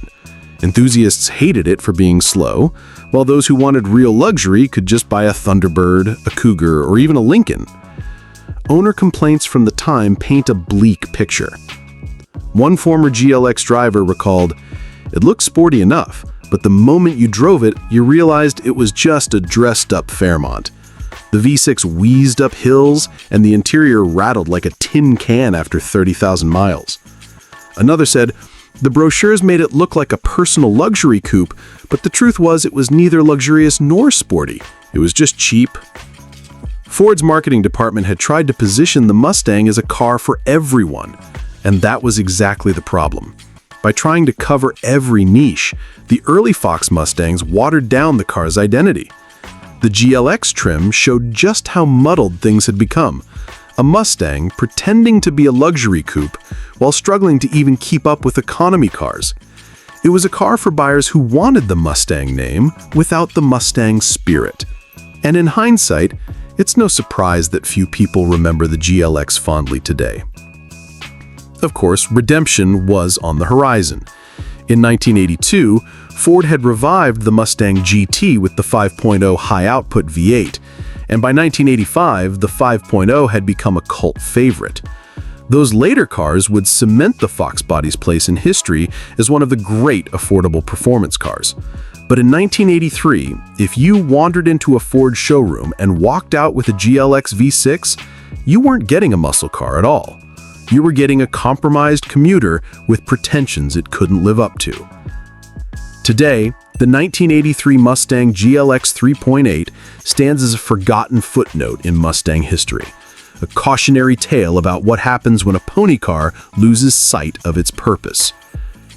Enthusiasts hated it for being slow, while those who wanted real luxury could just buy a Thunderbird, a Cougar, or even a Lincoln. Owner complaints from the time paint a bleak picture. One former GLX driver recalled, "It looked sporty enough, but the moment you drove it, you realized it was just a dressed-up Fairmont. The V6 wheezed up hills, and the interior rattled like a tin can after 30,000 miles." Another said, "The brochures made it look like a personal luxury coupe, but the truth was it was neither luxurious nor sporty. It was just cheap." Ford's marketing department had tried to position the Mustang as a car for everyone, and that was exactly the problem. By trying to cover every niche, the early Fox Mustangs watered down the car's identity. The GLX trim showed just how muddled things had become. A Mustang pretending to be a luxury coupe while struggling to even keep up with economy cars. It was a car for buyers who wanted the Mustang name without the Mustang spirit. And in hindsight, it's no surprise that few people remember the GLX fondly today. Of course, redemption was on the horizon. In 1982, Ford had revived the Mustang GT with the 5.0 high-output V8, and by 1985, the 5.0 had become a cult favorite. Those later cars would cement the Fox body's place in history as one of the great affordable performance cars. But in 1983, if you wandered into a Ford showroom and walked out with a GLX V6, you weren't getting a muscle car at all. You were getting a compromised commuter with pretensions it couldn't live up to. Today, the 1983 Mustang GLX 3.8 stands as a forgotten footnote in Mustang history, a cautionary tale about what happens when a pony car loses sight of its purpose.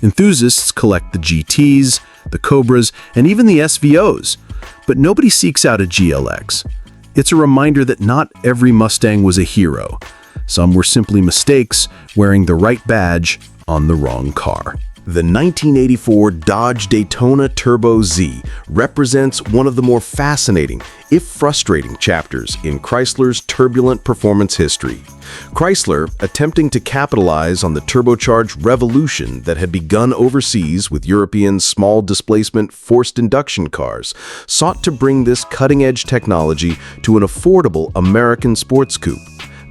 Enthusiasts collect the GTs, the Cobras, and even the SVOs, but nobody seeks out a GLX. It's a reminder that not every Mustang was a hero. Some were simply mistakes wearing the right badge on the wrong car. The 1984 Dodge Daytona Turbo Z represents one of the more fascinating, if frustrating, chapters in Chrysler's turbulent performance history. Chrysler, attempting to capitalize on the turbocharged revolution that had begun overseas with European small-displacement forced induction cars, sought to bring this cutting-edge technology to an affordable American sports coupe.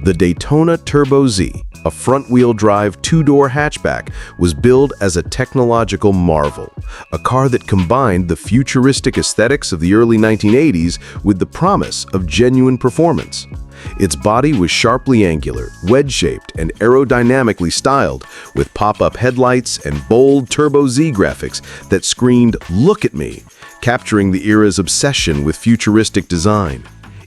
The Daytona Turbo Z, a front-wheel drive two-door hatchback, was billed as a technological marvel, a car that combined the futuristic aesthetics of the early 1980s with the promise of genuine performance. Its body was sharply angular, wedge-shaped, and aerodynamically styled, with pop-up headlights and bold Turbo Z graphics that screamed, "Look at me," capturing the era's obsession with futuristic design.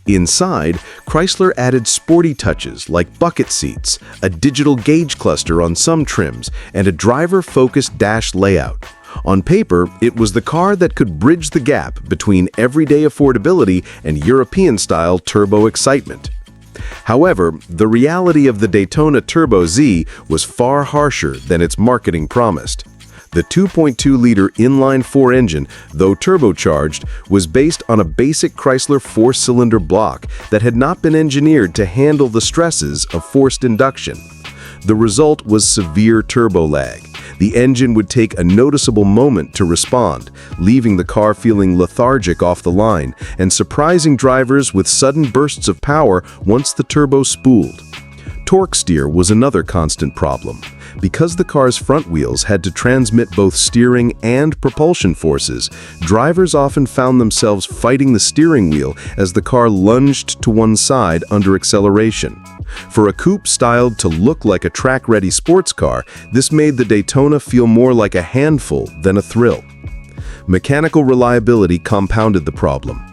Inside, Chrysler added sporty touches like bucket seats, a digital gauge cluster on some trims, and a driver-focused dash layout. On paper, it was the car that could bridge the gap between everyday affordability and European-style turbo excitement. However, the reality of the Daytona Turbo Z was far harsher than its marketing promised. The 2.2-liter inline-4 engine, though turbocharged, was based on a basic Chrysler four-cylinder block that had not been engineered to handle the stresses of forced induction. The result was severe turbo lag. The engine would take a noticeable moment to respond, leaving the car feeling lethargic off the line and surprising drivers with sudden bursts of power once the turbo spooled. Torque steer was another constant problem. Because the car's front wheels had to transmit both steering and propulsion forces, drivers often found themselves fighting the steering wheel as the car lunged to one side under acceleration. For a coupe styled to look like a track-ready sports car, this made the Daytona feel more like a handful than a thrill. Mechanical reliability compounded the problem.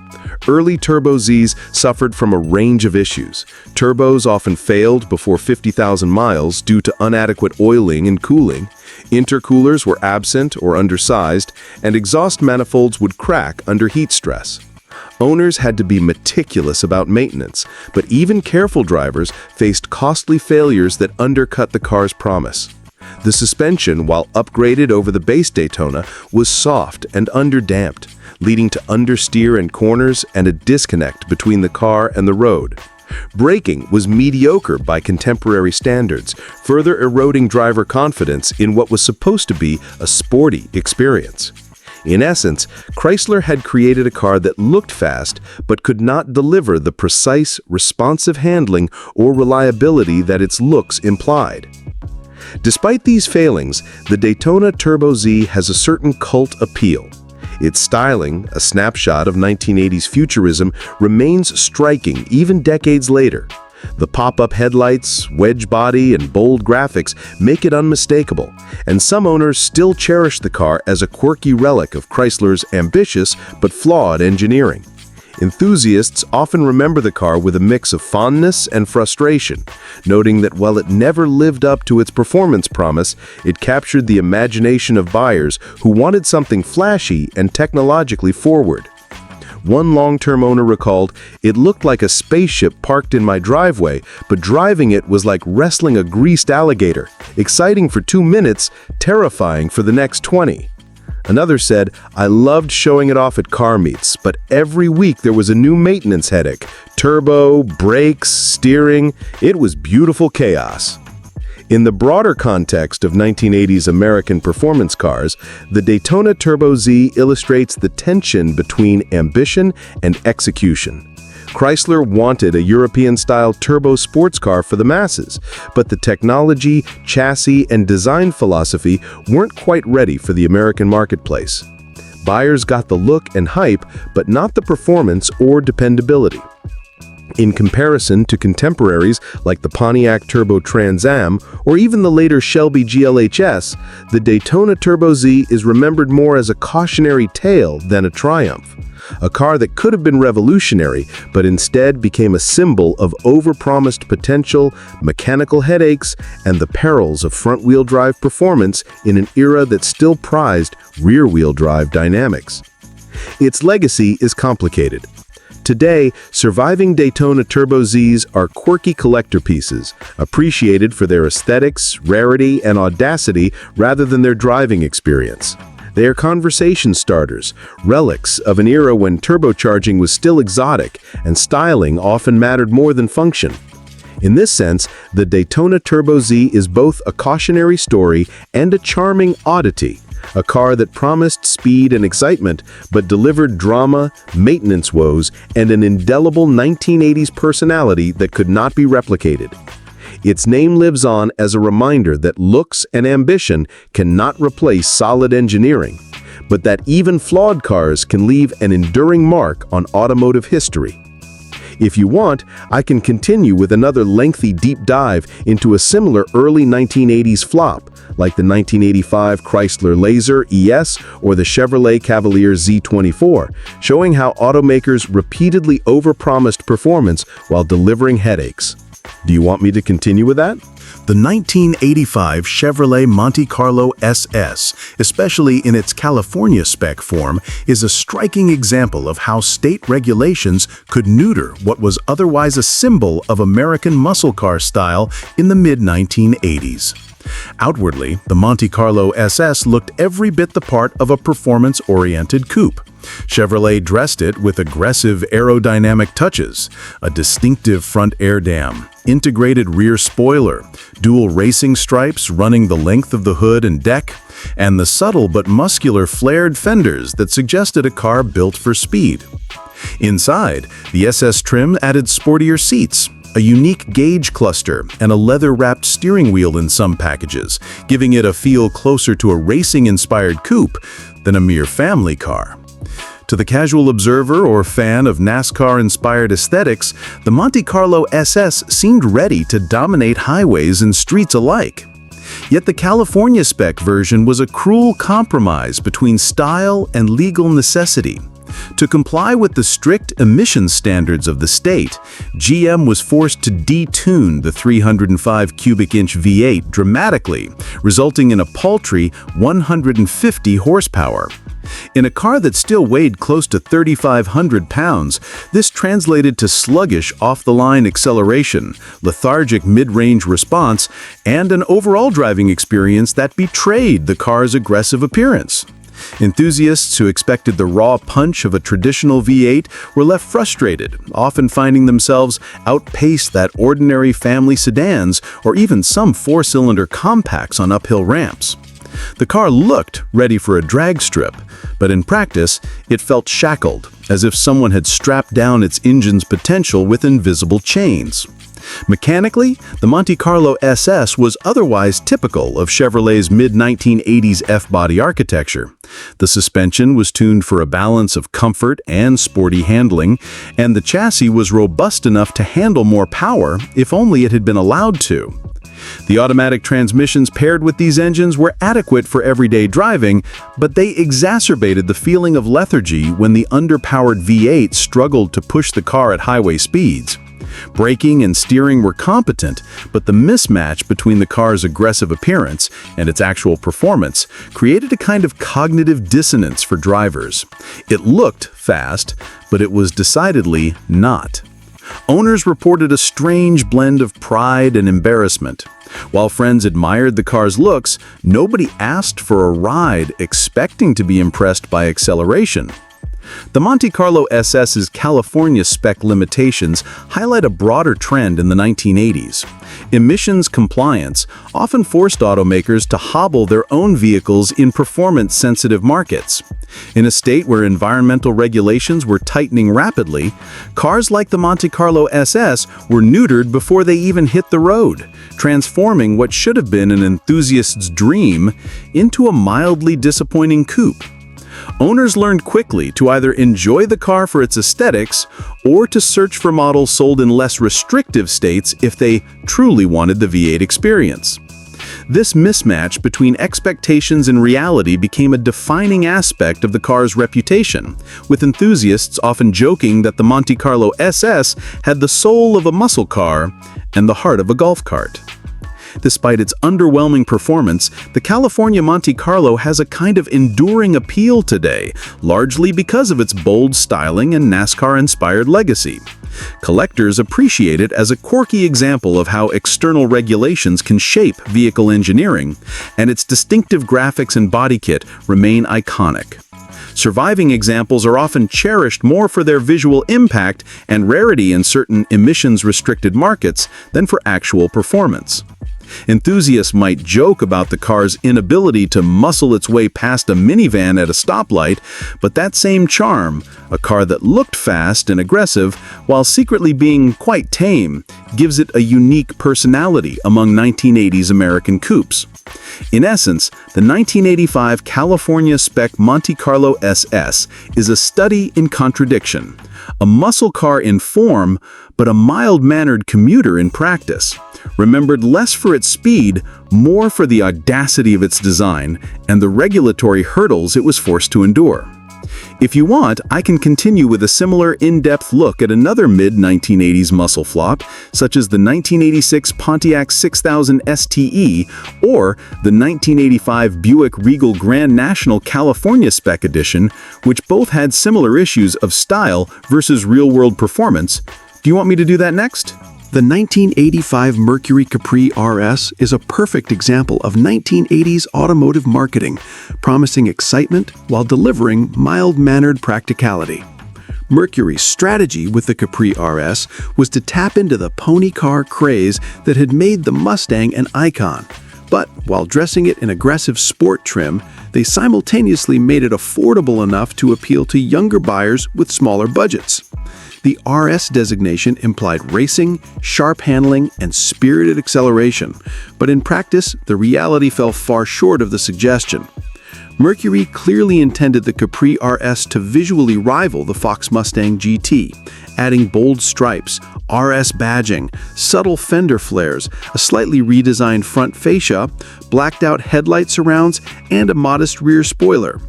Early Turbo Zs suffered from a range of issues. Turbos often failed before 50,000 miles due to inadequate oiling and cooling. Intercoolers were absent or undersized, and exhaust manifolds would crack under heat stress. Owners had to be meticulous about maintenance, but even careful drivers faced costly failures that undercut the car's promise. The suspension, while upgraded over the base Daytona, was soft and underdamped, leading to understeer in corners and a disconnect between the car and the road. Braking was mediocre by contemporary standards, further eroding driver confidence in what was supposed to be a sporty experience. In essence, Chrysler had created a car that looked fast but could not deliver the precise, responsive handling or reliability that its looks implied. Despite these failings, the Daytona Turbo Z has a certain cult appeal. Its styling, a snapshot of 1980s futurism, remains striking even decades later. The pop-up headlights, wedge body, and bold graphics make it unmistakable, and some owners still cherish the car as a quirky relic of Chrysler's ambitious but flawed engineering. Enthusiasts often remember the car with a mix of fondness and frustration, noting that while it never lived up to its performance promise, it captured the imagination of buyers who wanted something flashy and technologically forward. One long-term owner recalled, "It looked like a spaceship parked in my driveway, but driving it was like wrestling a greased alligator, exciting for 2 minutes, terrifying for the next 20. Another said, "I loved showing it off at car meets, but every week there was a new maintenance headache. Turbo, brakes, steering, it was beautiful chaos." In the broader context of 1980s American performance cars, the Daytona Turbo Z illustrates the tension between ambition and execution. Chrysler wanted a European-style turbo sports car for the masses, but the technology, chassis, and design philosophy weren't quite ready for the American marketplace. Buyers got the look and hype, but not the performance or dependability. In comparison to contemporaries like the Pontiac Turbo Trans Am or even the later Shelby GLHS, the Daytona Turbo Z is remembered more as a cautionary tale than a triumph. A car that could have been revolutionary, but instead became a symbol of overpromised potential, mechanical headaches, and the perils of front-wheel drive performance in an era that still prized rear-wheel drive dynamics. Its legacy is complicated. Today, surviving Daytona Turbo Zs are quirky collector pieces, appreciated for their aesthetics, rarity, and audacity rather than their driving experience. They are conversation starters, relics of an era when turbocharging was still exotic and styling often mattered more than function. In this sense, the Daytona Turbo Z is both a cautionary story and a charming oddity, a car that promised speed and excitement but delivered drama, maintenance woes, and an indelible 1980s personality that could not be replicated. Its name lives on as a reminder that looks and ambition cannot replace solid engineering, but that even flawed cars can leave an enduring mark on automotive history. If you want, I can continue with another lengthy deep dive into a similar early 1980s flop, like the 1985 Chrysler Laser ES or the Chevrolet Cavalier Z24, showing how automakers repeatedly overpromised performance while delivering headaches. Do you want me to continue with that? The 1985 Chevrolet Monte Carlo SS, especially in its California spec form, is a striking example of how state regulations could neuter what was otherwise a symbol of American muscle car style in the mid-1980s. Outwardly, the Monte Carlo SS looked every bit the part of a performance-oriented coupe. Chevrolet dressed it with aggressive aerodynamic touches, a distinctive front air dam, integrated rear spoiler, dual racing stripes running the length of the hood and deck, and the subtle but muscular flared fenders that suggested a car built for speed. Inside, the SS trim added sportier seats, a unique gauge cluster, and a leather-wrapped steering wheel in some packages, giving it a feel closer to a racing-inspired coupe than a mere family car. To the casual observer or fan of NASCAR-inspired aesthetics, the Monte Carlo SS seemed ready to dominate highways and streets alike. Yet the California spec version was a cruel compromise between style and legal necessity. To comply with the strict emission standards of the state, GM was forced to detune the 305 cubic inch V8 dramatically, resulting in a paltry 150 horsepower. In a car that still weighed close to 3,500 pounds, this translated to sluggish off-the-line acceleration, lethargic mid-range response, and an overall driving experience that betrayed the car's aggressive appearance. Enthusiasts who expected the raw punch of a traditional V8 were left frustrated, often finding themselves outpaced that ordinary family sedans or even some four-cylinder compacts on uphill ramps. The car looked ready for a drag strip, but in practice, it felt shackled, as if someone had strapped down its engine's potential with invisible chains. Mechanically, the Monte Carlo SS was otherwise typical of Chevrolet's mid-1980s F-body architecture. The suspension was tuned for a balance of comfort and sporty handling, and the chassis was robust enough to handle more power if only it had been allowed to. The automatic transmissions paired with these engines were adequate for everyday driving, but they exacerbated the feeling of lethargy when the underpowered V8 struggled to push the car at highway speeds. Braking and steering were competent, but the mismatch between the car's aggressive appearance and its actual performance created a kind of cognitive dissonance for drivers. It looked fast, but it was decidedly not. Owners reported a strange blend of pride and embarrassment. While friends admired the car's looks, nobody asked for a ride expecting to be impressed by acceleration. The Monte Carlo SS's California spec limitations highlight a broader trend in the 1980s. Emissions compliance often forced automakers to hobble their own vehicles in performance-sensitive markets. In a state where environmental regulations were tightening rapidly, cars like the Monte Carlo SS were neutered before they even hit the road, transforming what should have been an enthusiast's dream into a mildly disappointing coupe. Owners learned quickly to either enjoy the car for its aesthetics or to search for models sold in less restrictive states if they truly wanted the V8 experience. This mismatch between expectations and reality became a defining aspect of the car's reputation, with enthusiasts often joking that the Monte Carlo SS had the soul of a muscle car and the heart of a golf cart. Despite its underwhelming performance, the California Monte Carlo has a kind of enduring appeal today, largely because of its bold styling and NASCAR-inspired legacy. Collectors appreciate it as a quirky example of how external regulations can shape vehicle engineering, and its distinctive graphics and body kit remain iconic. Surviving examples are often cherished more for their visual impact and rarity in certain emissions-restricted markets than for actual performance. Enthusiasts might joke about the car's inability to muscle its way past a minivan at a stoplight, but that same charm, a car that looked fast and aggressive while secretly being quite tame, gives it a unique personality among 1980s American coupes. In essence, the 1985 California spec Monte Carlo SS is a study in contradiction, a muscle car in form, but a mild-mannered commuter in practice, remembered less for its speed, more for the audacity of its design and the regulatory hurdles it was forced to endure. If you want, I can continue with a similar in-depth look at another mid-1980s muscle flop, such as the 1986 Pontiac 6000 STE or the 1985 Buick Regal Grand National California Spec Edition, which both had similar issues of style versus real-world performance. Do you want me to do that next? The 1985 Mercury Capri RS is a perfect example of 1980s automotive marketing, promising excitement while delivering mild-mannered practicality. Mercury's strategy with the Capri RS was to tap into the pony car craze that had made the Mustang an icon. But while dressing it in aggressive sport trim, they simultaneously made it affordable enough to appeal to younger buyers with smaller budgets. The RS designation implied racing, sharp handling, and spirited acceleration, but in practice, the reality fell far short of the suggestion. Mercury clearly intended the Capri RS to visually rival the Fox Mustang GT, adding bold stripes, RS badging, subtle fender flares, a slightly redesigned front fascia, blacked-out headlight surrounds, and a modest rear spoiler.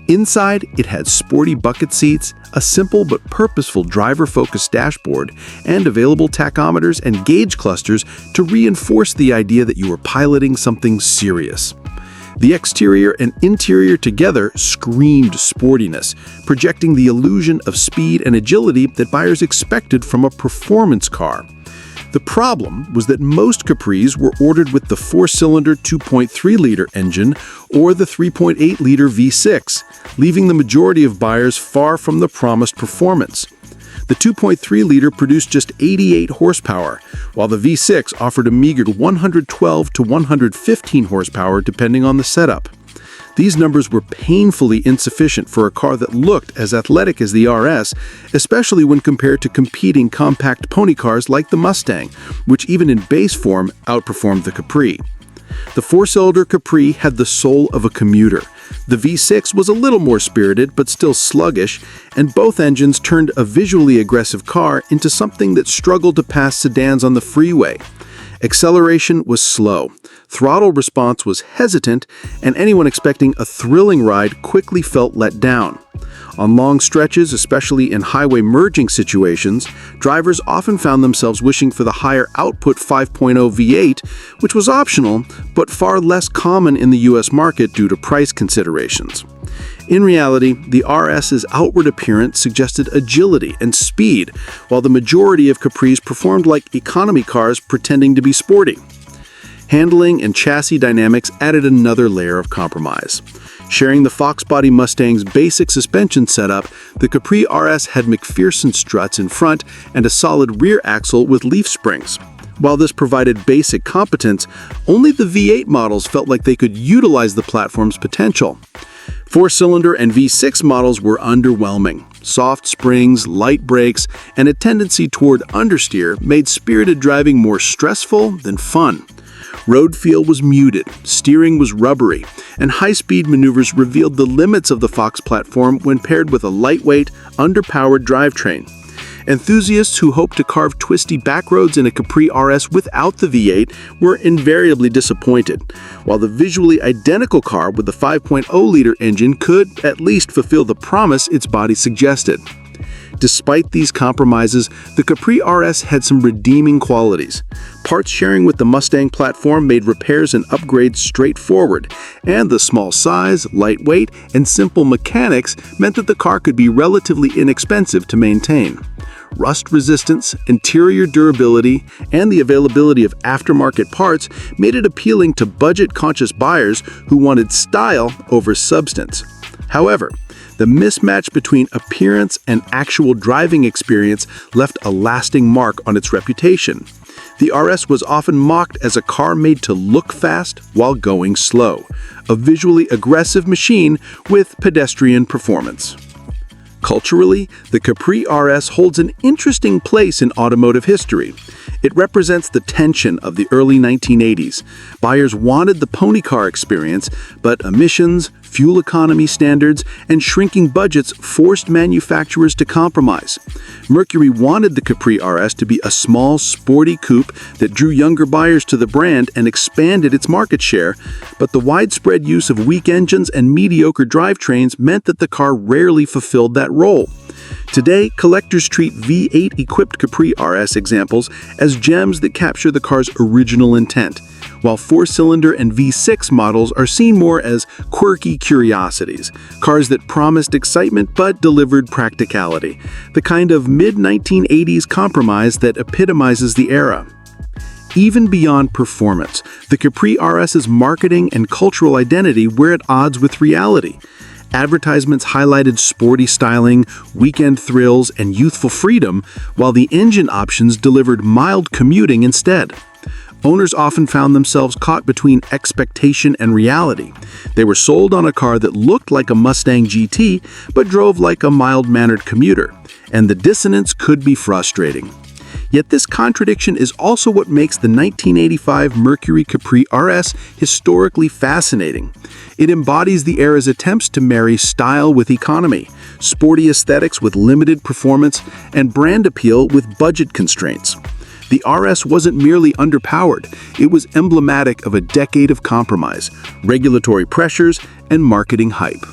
Inside, it had sporty bucket seats, a simple but purposeful driver-focused dashboard, and available tachometers and gauge clusters to reinforce the idea that you were piloting something serious. The exterior and interior together screamed sportiness, projecting the illusion of speed and agility that buyers expected from a performance car. The problem was that most Capris were ordered with the 4-cylinder 2.3-liter engine or the 3.8-liter V6, leaving the majority of buyers far from the promised performance. The 2.3-liter produced just 88 horsepower, while the V6 offered a meager 112 to 115 horsepower depending on the setup. These numbers were painfully insufficient for a car that looked as athletic as the RS, especially when compared to competing compact pony cars like the Mustang, which even in base form outperformed the Capri. The four-cylinder Capri had the soul of a commuter. The V6 was a little more spirited, but still sluggish, and both engines turned a visually aggressive car into something that struggled to pass sedans on the freeway. Acceleration was slow, throttle response was hesitant, and anyone expecting a thrilling ride quickly felt let down. On long stretches, especially in highway merging situations, drivers often found themselves wishing for the higher output 5.0 V8, which was optional, but far less common in the US market due to price considerations. In reality, the RS's outward appearance suggested agility and speed, while the majority of Capris performed like economy cars pretending to be sporty. Handling and chassis dynamics added another layer of compromise. Sharing the Fox Body Mustang's basic suspension setup, the Capri RS had McPherson struts in front and a solid rear axle with leaf springs. While this provided basic competence, only the V8 models felt like they could utilize the platform's potential. Four-cylinder and V6 models were underwhelming. Soft springs, light brakes, and a tendency toward understeer made spirited driving more stressful than fun. Road feel was muted, steering was rubbery, and high-speed maneuvers revealed the limits of the Fox platform when paired with a lightweight, underpowered drivetrain. Enthusiasts who hoped to carve twisty backroads in a Capri RS without the V8 were invariably disappointed, while the visually identical car with the 5.0-liter engine could at least fulfill the promise its body suggested. Despite these compromises, the Capri RS had some redeeming qualities. Parts sharing with the Mustang platform made repairs and upgrades straightforward, and the small size, lightweight, and simple mechanics meant that the car could be relatively inexpensive to maintain. Rust resistance, interior durability, and the availability of aftermarket parts made it appealing to budget-conscious buyers who wanted style over substance. However, the mismatch between appearance and actual driving experience left a lasting mark on its reputation. The RS was often mocked as a car made to look fast while going slow, a visually aggressive machine with pedestrian performance. Culturally, the Capri RS holds an interesting place in automotive history. It represents the tension of the early 1980s. Buyers wanted the pony car experience, but emissions, fuel economy standards, and shrinking budgets forced manufacturers to compromise. Mercury wanted the Capri RS to be a small, sporty coupe that drew younger buyers to the brand and expanded its market share, but the widespread use of weak engines and mediocre drivetrains meant that the car rarely fulfilled that role. Today, collectors treat V8-equipped Capri RS examples as gems that capture the car's original intent, while four-cylinder and V6 models are seen more as quirky curiosities, cars that promised excitement but delivered practicality, the kind of mid-1980s compromise that epitomizes the era. Even beyond performance, the Capri RS's marketing and cultural identity were at odds with reality. Advertisements highlighted sporty styling, weekend thrills, and youthful freedom, while the engine options delivered mild commuting instead. Owners often found themselves caught between expectation and reality. They were sold on a car that looked like a Mustang GT, but drove like a mild-mannered commuter, and the dissonance could be frustrating. Yet this contradiction is also what makes the 1985 Mercury Capri RS historically fascinating. It embodies the era's attempts to marry style with economy, sporty aesthetics with limited performance, and brand appeal with budget constraints. The RS wasn't merely underpowered, it was emblematic of a decade of compromise, regulatory pressures, and marketing hype.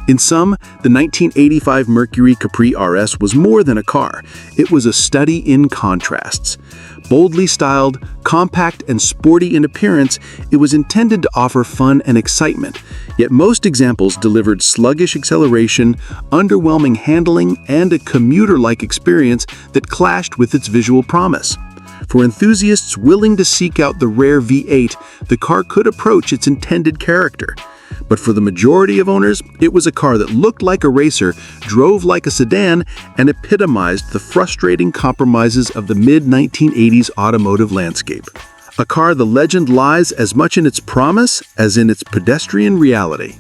In sum, the 1985 Mercury Capri RS was more than a car. It was a study in contrasts. Boldly styled, compact, and sporty in appearance, it was intended to offer fun and excitement. Yet most examples delivered sluggish acceleration, underwhelming handling, and a commuter-like experience that clashed with its visual promise. For enthusiasts willing to seek out the rare V8, the car could approach its intended character. But for the majority of owners, it was a car that looked like a racer, drove like a sedan, and epitomized the frustrating compromises of the mid-1980s automotive landscape. A car the legend lies as much in its promise as in its pedestrian reality.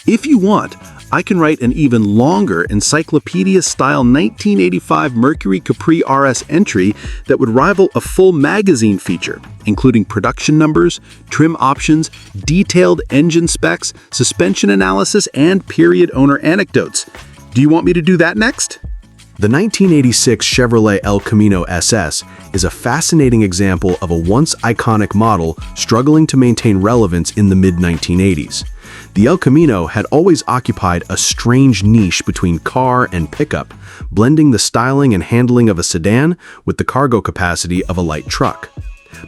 If you want, I can write an even longer encyclopedia-style 1985 Mercury Capri RS entry that would rival a full magazine feature, including production numbers, trim options, detailed engine specs, suspension analysis, and period owner anecdotes. Do you want me to do that next? The 1986 Chevrolet El Camino SS is a fascinating example of a once iconic model struggling to maintain relevance in the mid-1980s. The El Camino had always occupied a strange niche between car and pickup, blending the styling and handling of a sedan with the cargo capacity of a light truck.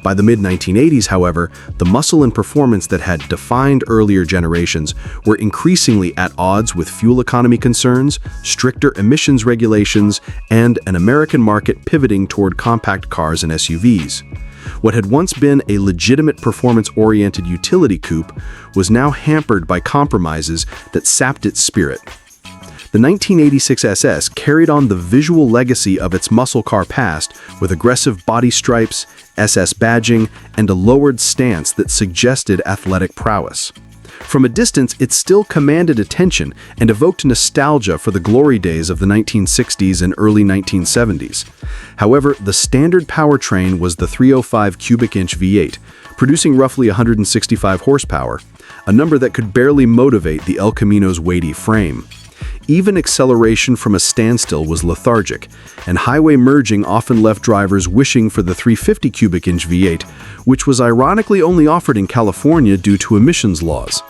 By the mid-1980s, however, the muscle and performance that had defined earlier generations were increasingly at odds with fuel economy concerns, stricter emissions regulations, and an American market pivoting toward compact cars and SUVs. What had once been a legitimate performance-oriented utility coupe was now hampered by compromises that sapped its spirit. The 1986 SS carried on the visual legacy of its muscle car past with aggressive body stripes, SS badging, and a lowered stance that suggested athletic prowess. From a distance, it still commanded attention and evoked nostalgia for the glory days of the 1960s and early 1970s. However, the standard powertrain was the 305 cubic inch V8, producing roughly 165 horsepower, a number that could barely motivate the El Camino's weighty frame. Even acceleration from a standstill was lethargic, and highway merging often left drivers wishing for the 350 cubic inch V8, which was ironically only offered in California due to emissions laws.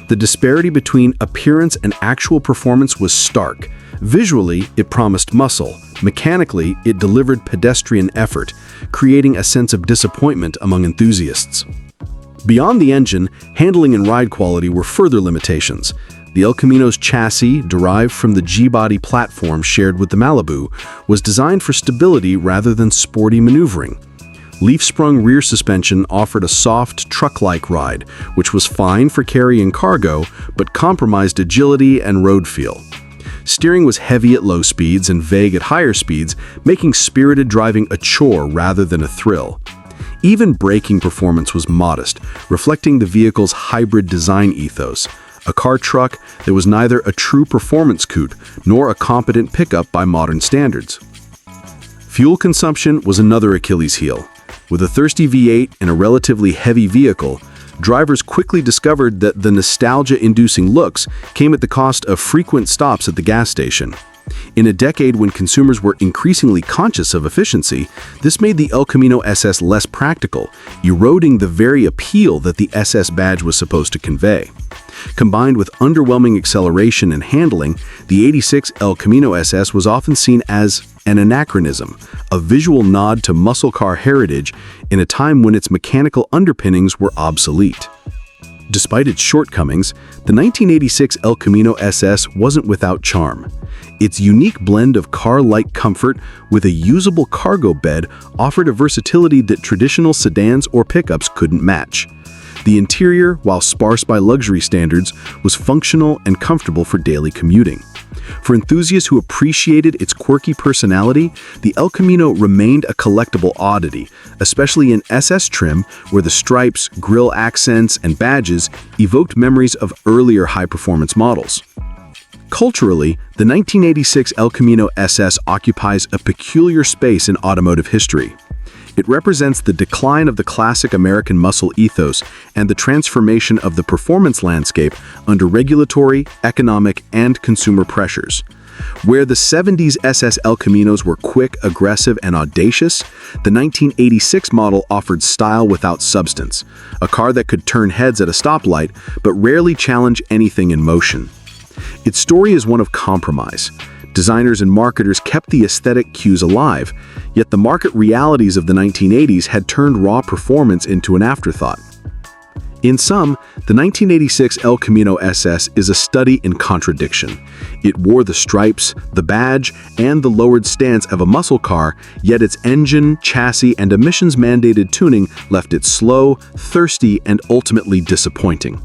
The disparity between appearance and actual performance was stark. Visually, it promised muscle. Mechanically, it delivered pedestrian effort, creating a sense of disappointment among enthusiasts. Beyond the engine, handling and ride quality were further limitations. The El Camino's chassis, derived from the G-body platform shared with the Malibu, was designed for stability rather than sporty maneuvering. Leaf-sprung rear suspension offered a soft, truck-like ride, which was fine for carrying cargo, but compromised agility and road feel. Steering was heavy at low speeds and vague at higher speeds, making spirited driving a chore rather than a thrill. Even braking performance was modest, reflecting the vehicle's hybrid design ethos. A car truck that was neither a true performance coupe nor a competent pickup by modern standards. Fuel consumption was another Achilles heel. With a thirsty V8 and a relatively heavy vehicle, drivers quickly discovered that the nostalgia-inducing looks came at the cost of frequent stops at the gas station. In a decade when consumers were increasingly conscious of efficiency, this made the El Camino SS less practical, eroding the very appeal that the SS badge was supposed to convey. Combined with underwhelming acceleration and handling, the 86 El Camino SS was often seen as an anachronism, a visual nod to muscle car heritage in a time when its mechanical underpinnings were obsolete. Despite its shortcomings, the 1986 El Camino SS wasn't without charm. Its unique blend of car-like comfort with a usable cargo bed offered a versatility that traditional sedans or pickups couldn't match. The interior, while sparse by luxury standards, was functional and comfortable for daily commuting. For enthusiasts who appreciated its quirky personality, the El Camino remained a collectible oddity, especially in SS trim, where the stripes, grille accents, and badges evoked memories of earlier high-performance models. Culturally, the 1986 El Camino SS occupies a peculiar space in automotive history. It represents the decline of the classic American muscle ethos and the transformation of the performance landscape under regulatory, economic, and consumer pressures. Where the 70s SS El Caminos were quick, aggressive, and audacious, the 1986 model offered style without substance, a car that could turn heads at a stoplight but rarely challenge anything in motion. Its story is one of compromise. Designers and marketers kept the aesthetic cues alive, yet the market realities of the 1980s had turned raw performance into an afterthought. In sum, the 1986 El Camino SS is a study in contradiction. It wore the stripes, the badge, and the lowered stance of a muscle car, yet its engine, chassis, and emissions-mandated tuning left it slow, thirsty, and ultimately disappointing.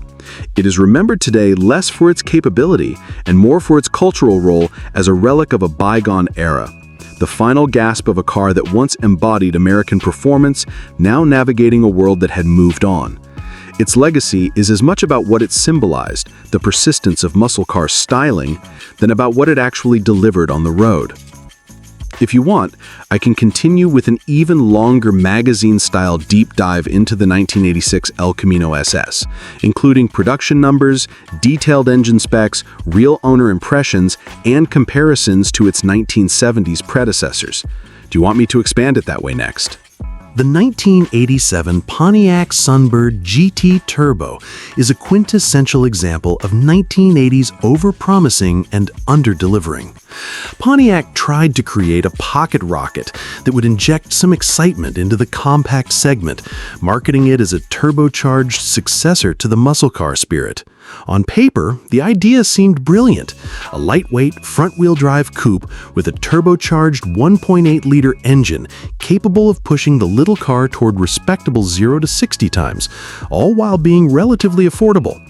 It is remembered today less for its capability and more for its cultural role as a relic of a bygone era. the final gasp of a car that once embodied American performance, now navigating a world that had moved on. Its legacy is as much about what it symbolized, the persistence of muscle car styling, than about what it actually delivered on the road. If you want, I can continue with an even longer magazine-style deep dive into the 1986 El Camino SS, including production numbers, detailed engine specs, real owner impressions, and comparisons to its 1970s predecessors. Do you want me to expand it that way next? The 1987 Pontiac Sunbird GT Turbo is a quintessential example of 1980s over-promising and under-delivering. Pontiac tried to create a pocket rocket that would inject some excitement into the compact segment, marketing it as a turbocharged successor to the muscle car spirit. On paper, the idea seemed brilliant. A lightweight, front-wheel drive coupe with a turbocharged 1.8-liter engine capable of pushing the little car toward respectable 0 to 60 times, all while being relatively affordable.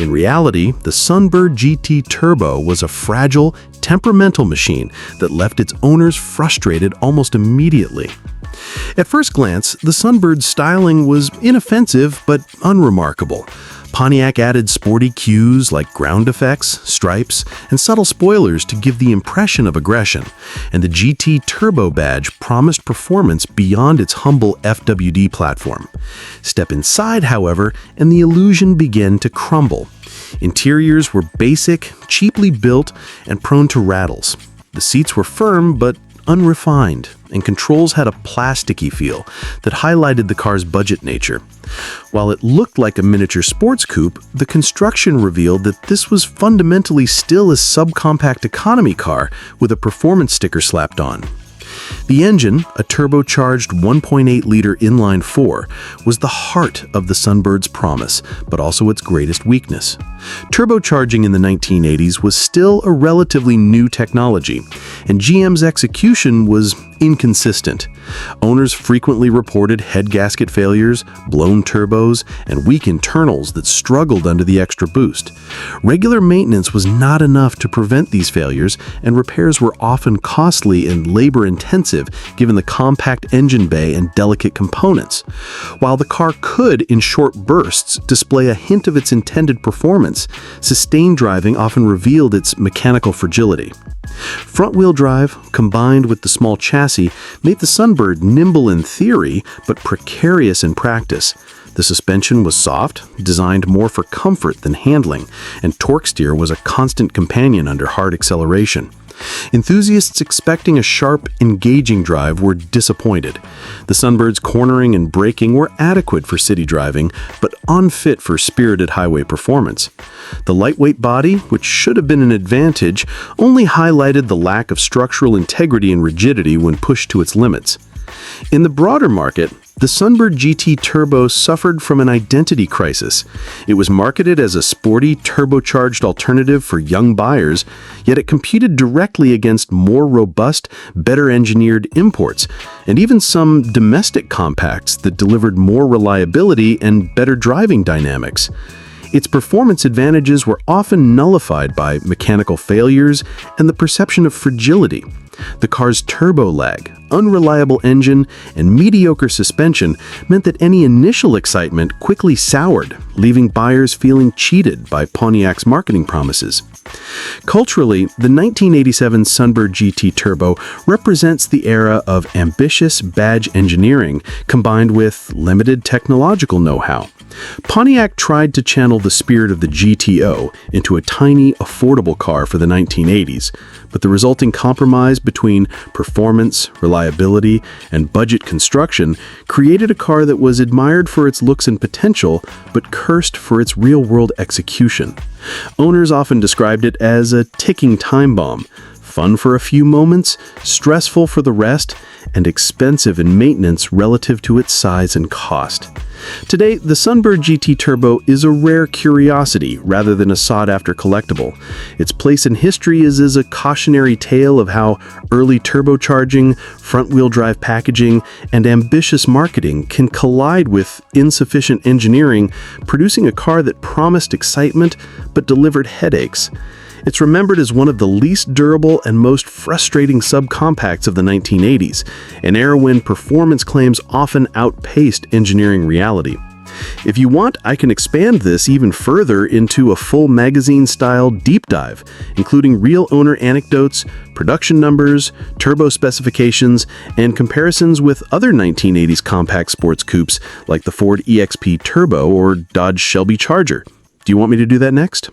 In reality, the Sunbird GT Turbo was a fragile, temperamental machine that left its owners frustrated almost immediately. At first glance, the Sunbird's styling was inoffensive but unremarkable. Pontiac added sporty cues like ground effects, stripes, and subtle spoilers to give the impression of aggression, and the GT Turbo badge promised performance beyond its humble FWD platform. Step inside, however, and the illusion began to crumble. Interiors were basic, cheaply built, and prone to rattles. The seats were firm but unrefined, and controls had a plasticky feel that highlighted the car's budget nature. While it looked like a miniature sports coupe, the construction revealed that this was fundamentally still a subcompact economy car with a performance sticker slapped on. The engine, a turbocharged 1.8-liter inline-4, was the heart of the Sunbird's promise, but also its greatest weakness. Turbocharging in the 1980s was still a relatively new technology, and GM's execution was inconsistent. Owners frequently reported head gasket failures, blown turbos, and weak internals that struggled under the extra boost. Regular maintenance was not enough to prevent these failures, and repairs were often costly and labor-intensive given the compact engine bay and delicate components. While the car could, in short bursts, display a hint of its intended performance, sustained driving often revealed its mechanical fragility. Front-wheel drive, combined with the small chassis, made the Sunbird nimble in theory, but precarious in practice. The suspension was soft, designed more for comfort than handling, and torque steer was a constant companion under hard acceleration. Enthusiasts expecting a sharp, engaging drive were disappointed. The Sunbird's cornering and braking were adequate for city driving, but unfit for spirited highway performance. The lightweight body, which should have been an advantage, only highlighted the lack of structural integrity and rigidity when pushed to its limits. In the broader market, the Sunbird GT Turbo suffered from an identity crisis. It was marketed as a sporty, turbocharged alternative for young buyers, yet it competed directly against more robust, better-engineered imports, and even some domestic compacts that delivered more reliability and better driving dynamics. Its performance advantages were often nullified by mechanical failures and the perception of fragility. The car's turbo lag, unreliable engine, and mediocre suspension meant that any initial excitement quickly soured, leaving buyers feeling cheated by Pontiac's marketing promises. Culturally, the 1987 Sunbird GT Turbo represents the era of ambitious badge engineering combined with limited technological know-how. Pontiac tried to channel the spirit of the GTO into a tiny, affordable car for the 1980s, but the resulting compromise between performance, reliability, and budget construction created a car that was admired for its looks and potential, but cursed for its real-world execution. Owners often described it as a ticking time bomb, fun for a few moments, stressful for the rest, and expensive in maintenance relative to its size and cost. Today, the Sunbird GT Turbo is a rare curiosity rather than a sought-after collectible. Its place in history is as a cautionary tale of how early turbocharging, front-wheel drive packaging, and ambitious marketing can collide with insufficient engineering, producing a car that promised excitement but delivered headaches. It's remembered as one of the least durable and most frustrating subcompacts of the 1980s, an era when performance claims often outpaced engineering reality. If you want, I can expand this even further into a full magazine-style deep dive, including real owner anecdotes, production numbers, turbo specifications, and comparisons with other 1980s compact sports coupes like the Ford EXP Turbo or Dodge Shelby Charger. Do you want me to do that next?